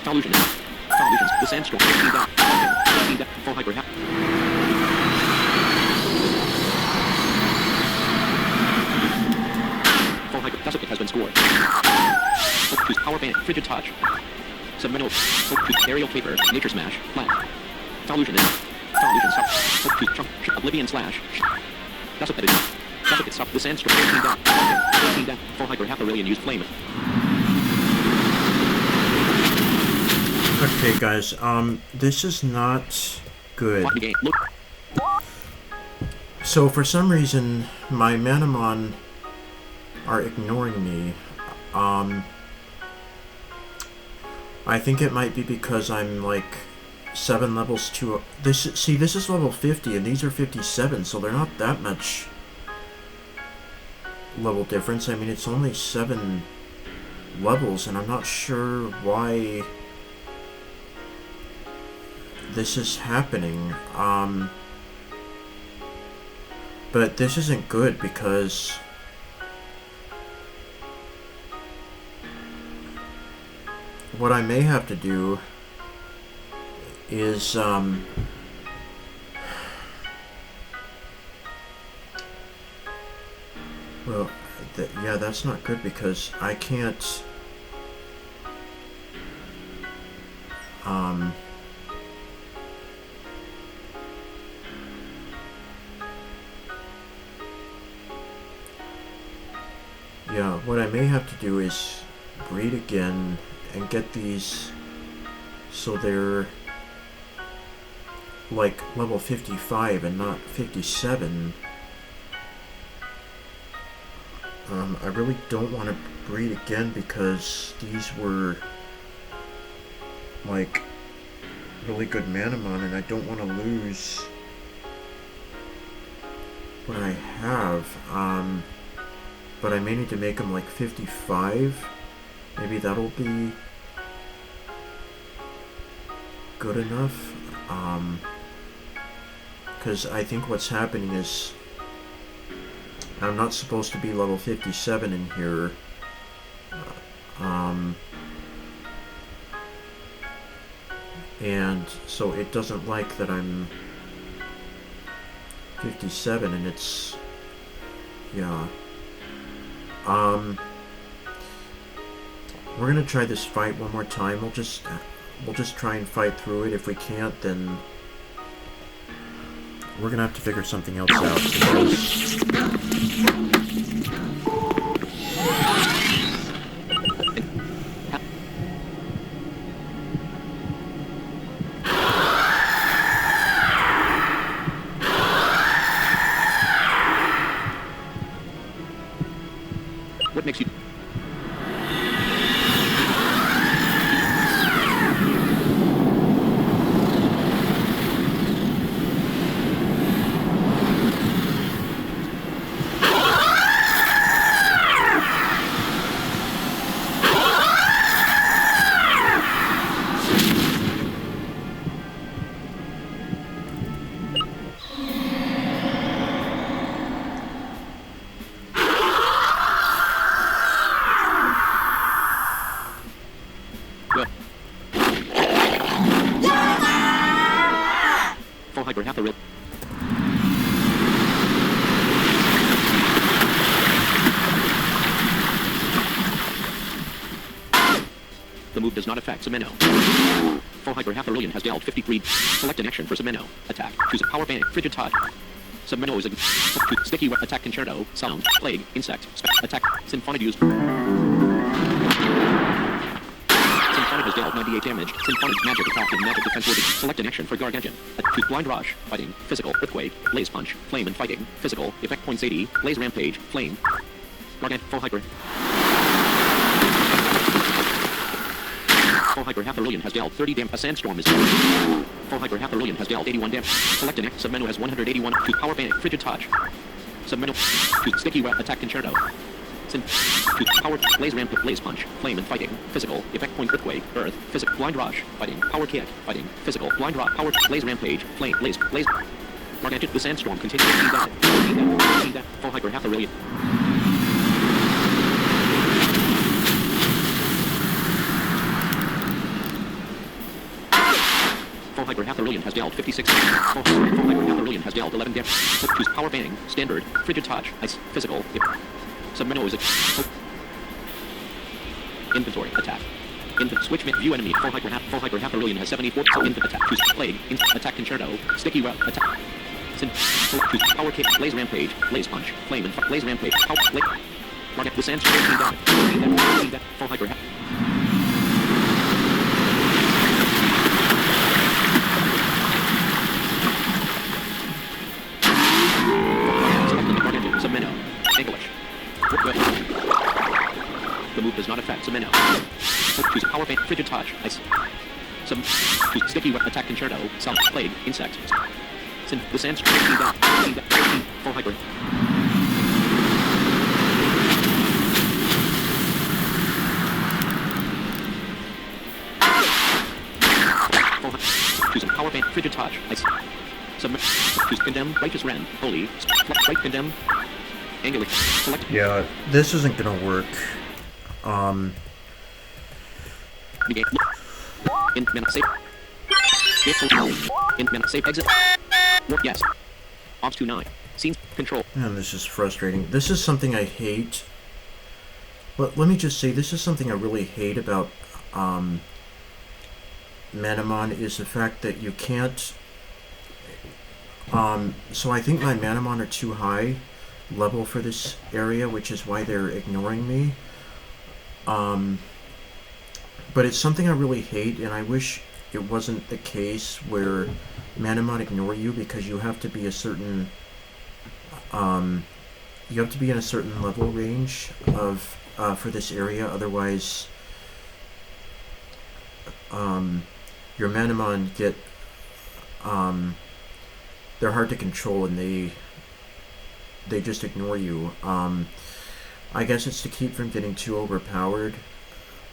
Falution. Falutions. The Sandstorm. 15 damage. 15 damage. Full hyper half. Full hyper. Dusicate has been scored. Choose Power Band. Frigid Touch. Subminnow. Choose Aerial Caper. Nature Smash. Plant. Falution. Falution. Choose Chunk. Oblivion Slash. Dusicate. Dusicate stop. The Sandstorm. 15 damage. 15 damage. Full hyper half Aurelian used Flame. Okay, guys, this is not good. Lock the game. Look. So for some reason, my manamon are ignoring me. I think it might be because I'm like 7 levels too. This is level 50 and these are 57, so they're not that much level difference. I mean, it's only 7 levels, and I'm not sure why this is happening. But this isn't good because what I may have to do is well, yeah, that's not good because I can't yeah, what I may have to do is breed again and get these so they're like level 55 and not 57. I really don't want to breed again because these were like really good manamon, and I don't want to lose what I have. But I may need to make them like 55. Maybe that'll be good enough. Because I think what's happening is I'm not supposed to be level 57 in here. And so it doesn't like that I'm 57, and it's, yeah. We're gonna try this fight one more time. We'll just try and fight through it. If we can't, then we're gonna have to figure something else out. What makes you... Full hyper half a rip. The move does not affect Semeno. Full hyper half a billion has dealt 53. Select an action for Semeno. Attack. Choose a power band. Frigid touch. Semeno is a sticky wet attack concerto. Sound. Plague. Insect. Attack. Symphonic use. Symphonic has dealt 98 damage. Symphonic magic attack and magic defense worthy. Select an action for Gargantuan. Choose blind rush. Fighting. Physical. Earthquake. Blaze punch. Flame and fighting. Physical. Effect points 80. Blaze rampage. Flame. Gargant. Full hyper. Full hyper half a billion has dealt 30 damage. A sandstorm is full hyper half a billion has dealt 81 damage. Select an action. Submenu has 181. Choose power band. Frigid touch. Submenu. Choose sticky wet attack concerto. Choose power blaze ramp blaze punch. Flame and fighting. Physical. Effect point earthquake. Earth. Physical. Blind rush. Fighting. Power kick. Fighting. Physical. Blind rock. Power blaze rampage. Flame. Blaze. Blaze. Gargantuan. The sandstorm continues. See that. Full hyper half a billion. Full hyper half a billion has dealt 56. Full hyper half a billion has dealt 11 damage. Choose power bang. Standard. Frigid touch. Ice. Physical. Submenu is a inventory attack. Switch view enemy. Full hyper half a billion has 74. Attack. Choose plague. Attack concerto. Sticky web. Attack. Choose power kick. Blaze rampage. Blaze punch. Flame and blaze rampage. Power. Market the sands. Full hyper. Choose power fan, frigid touch, ice. Choose sticky wet attack concerto, self, plague, insect. The sands, full hyper. Choose power fan, frigid touch, ice. Choose condemn, righteous ren, holy, right condemn, angular, select. Yeah, this isn't gonna work. In mana save. In mana save exit. Yes. Ops 29. Scenes control. Man, this is frustrating. This is something I hate. Let me just say, this is something I really hate about manamon, is the fact that you can't. So I think my manamon are too high level for this area, which is why they're ignoring me. But it's something I really hate, and I wish it wasn't the case where manamon ignore you, because you have to be a certain you have to be in a certain level range of for this area, otherwise your manamon get they're hard to control, and they just ignore you. I guess it's to keep from getting too overpowered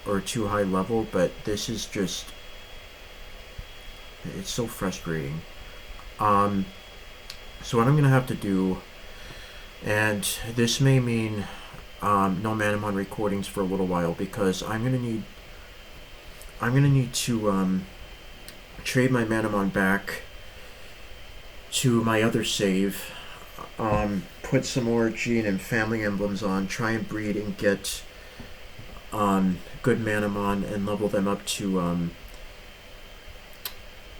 or too high level, but this is just, it's so frustrating. So what I'm gonna have to do, and this may mean no manamon recordings for a little while, because I'm gonna need to trade my manamon back to my other save, put some more gene and family emblems on, try and breed and get good manamon and level them up to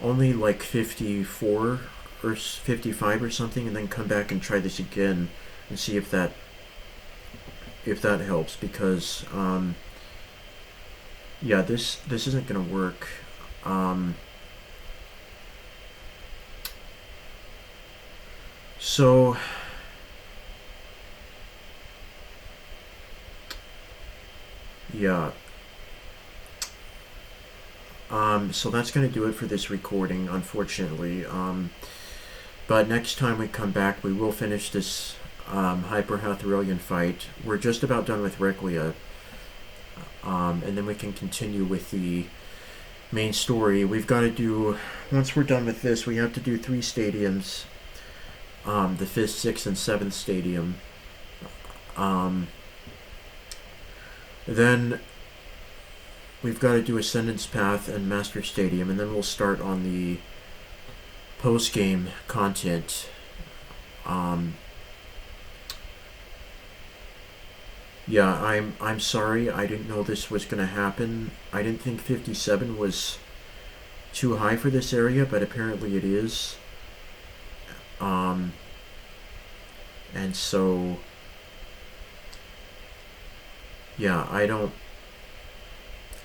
only like 54 or 55 or something, and then come back and try this again and see if that helps, because yeah, this isn't gonna work. So yeah, so that's going to do it for this recording, unfortunately. But next time we come back, we will finish this Hyper Hathorian fight. We're just about done with Requia, and then we can continue with the main story. We've got to do, once we're done with this, we have to do 3 stadiums. The 5th, 6th, and 7th stadium. Then we've got to do Ascendance Path and Master Stadium, and then we'll start on the post-game content. Yeah, I'm sorry, I didn't know this was going to happen. I didn't think 57 was too high for this area, but apparently it is. And so, yeah, I don't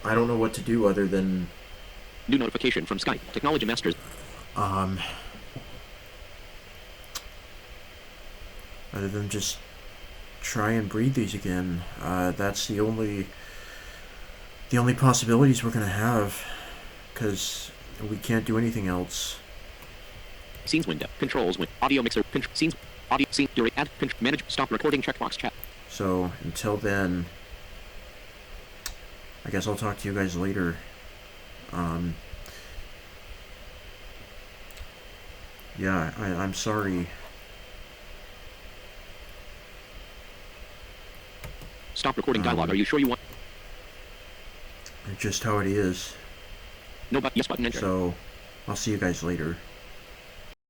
know what to do other than new notification from Skype Technology Masters. other than just try and breed these again. That's the only possibilities we're gonna have, because we can't do anything else. Scenes window, controls with audio mixer, scenes, audio, scene, add, manage, stop recording, checkbox, chat. So until then, I guess I'll talk to you guys later. Yeah, I'm sorry. Stop recording dialogue. Are you sure you want? Just how it is. No, but yes button enter. So I'll see you guys later.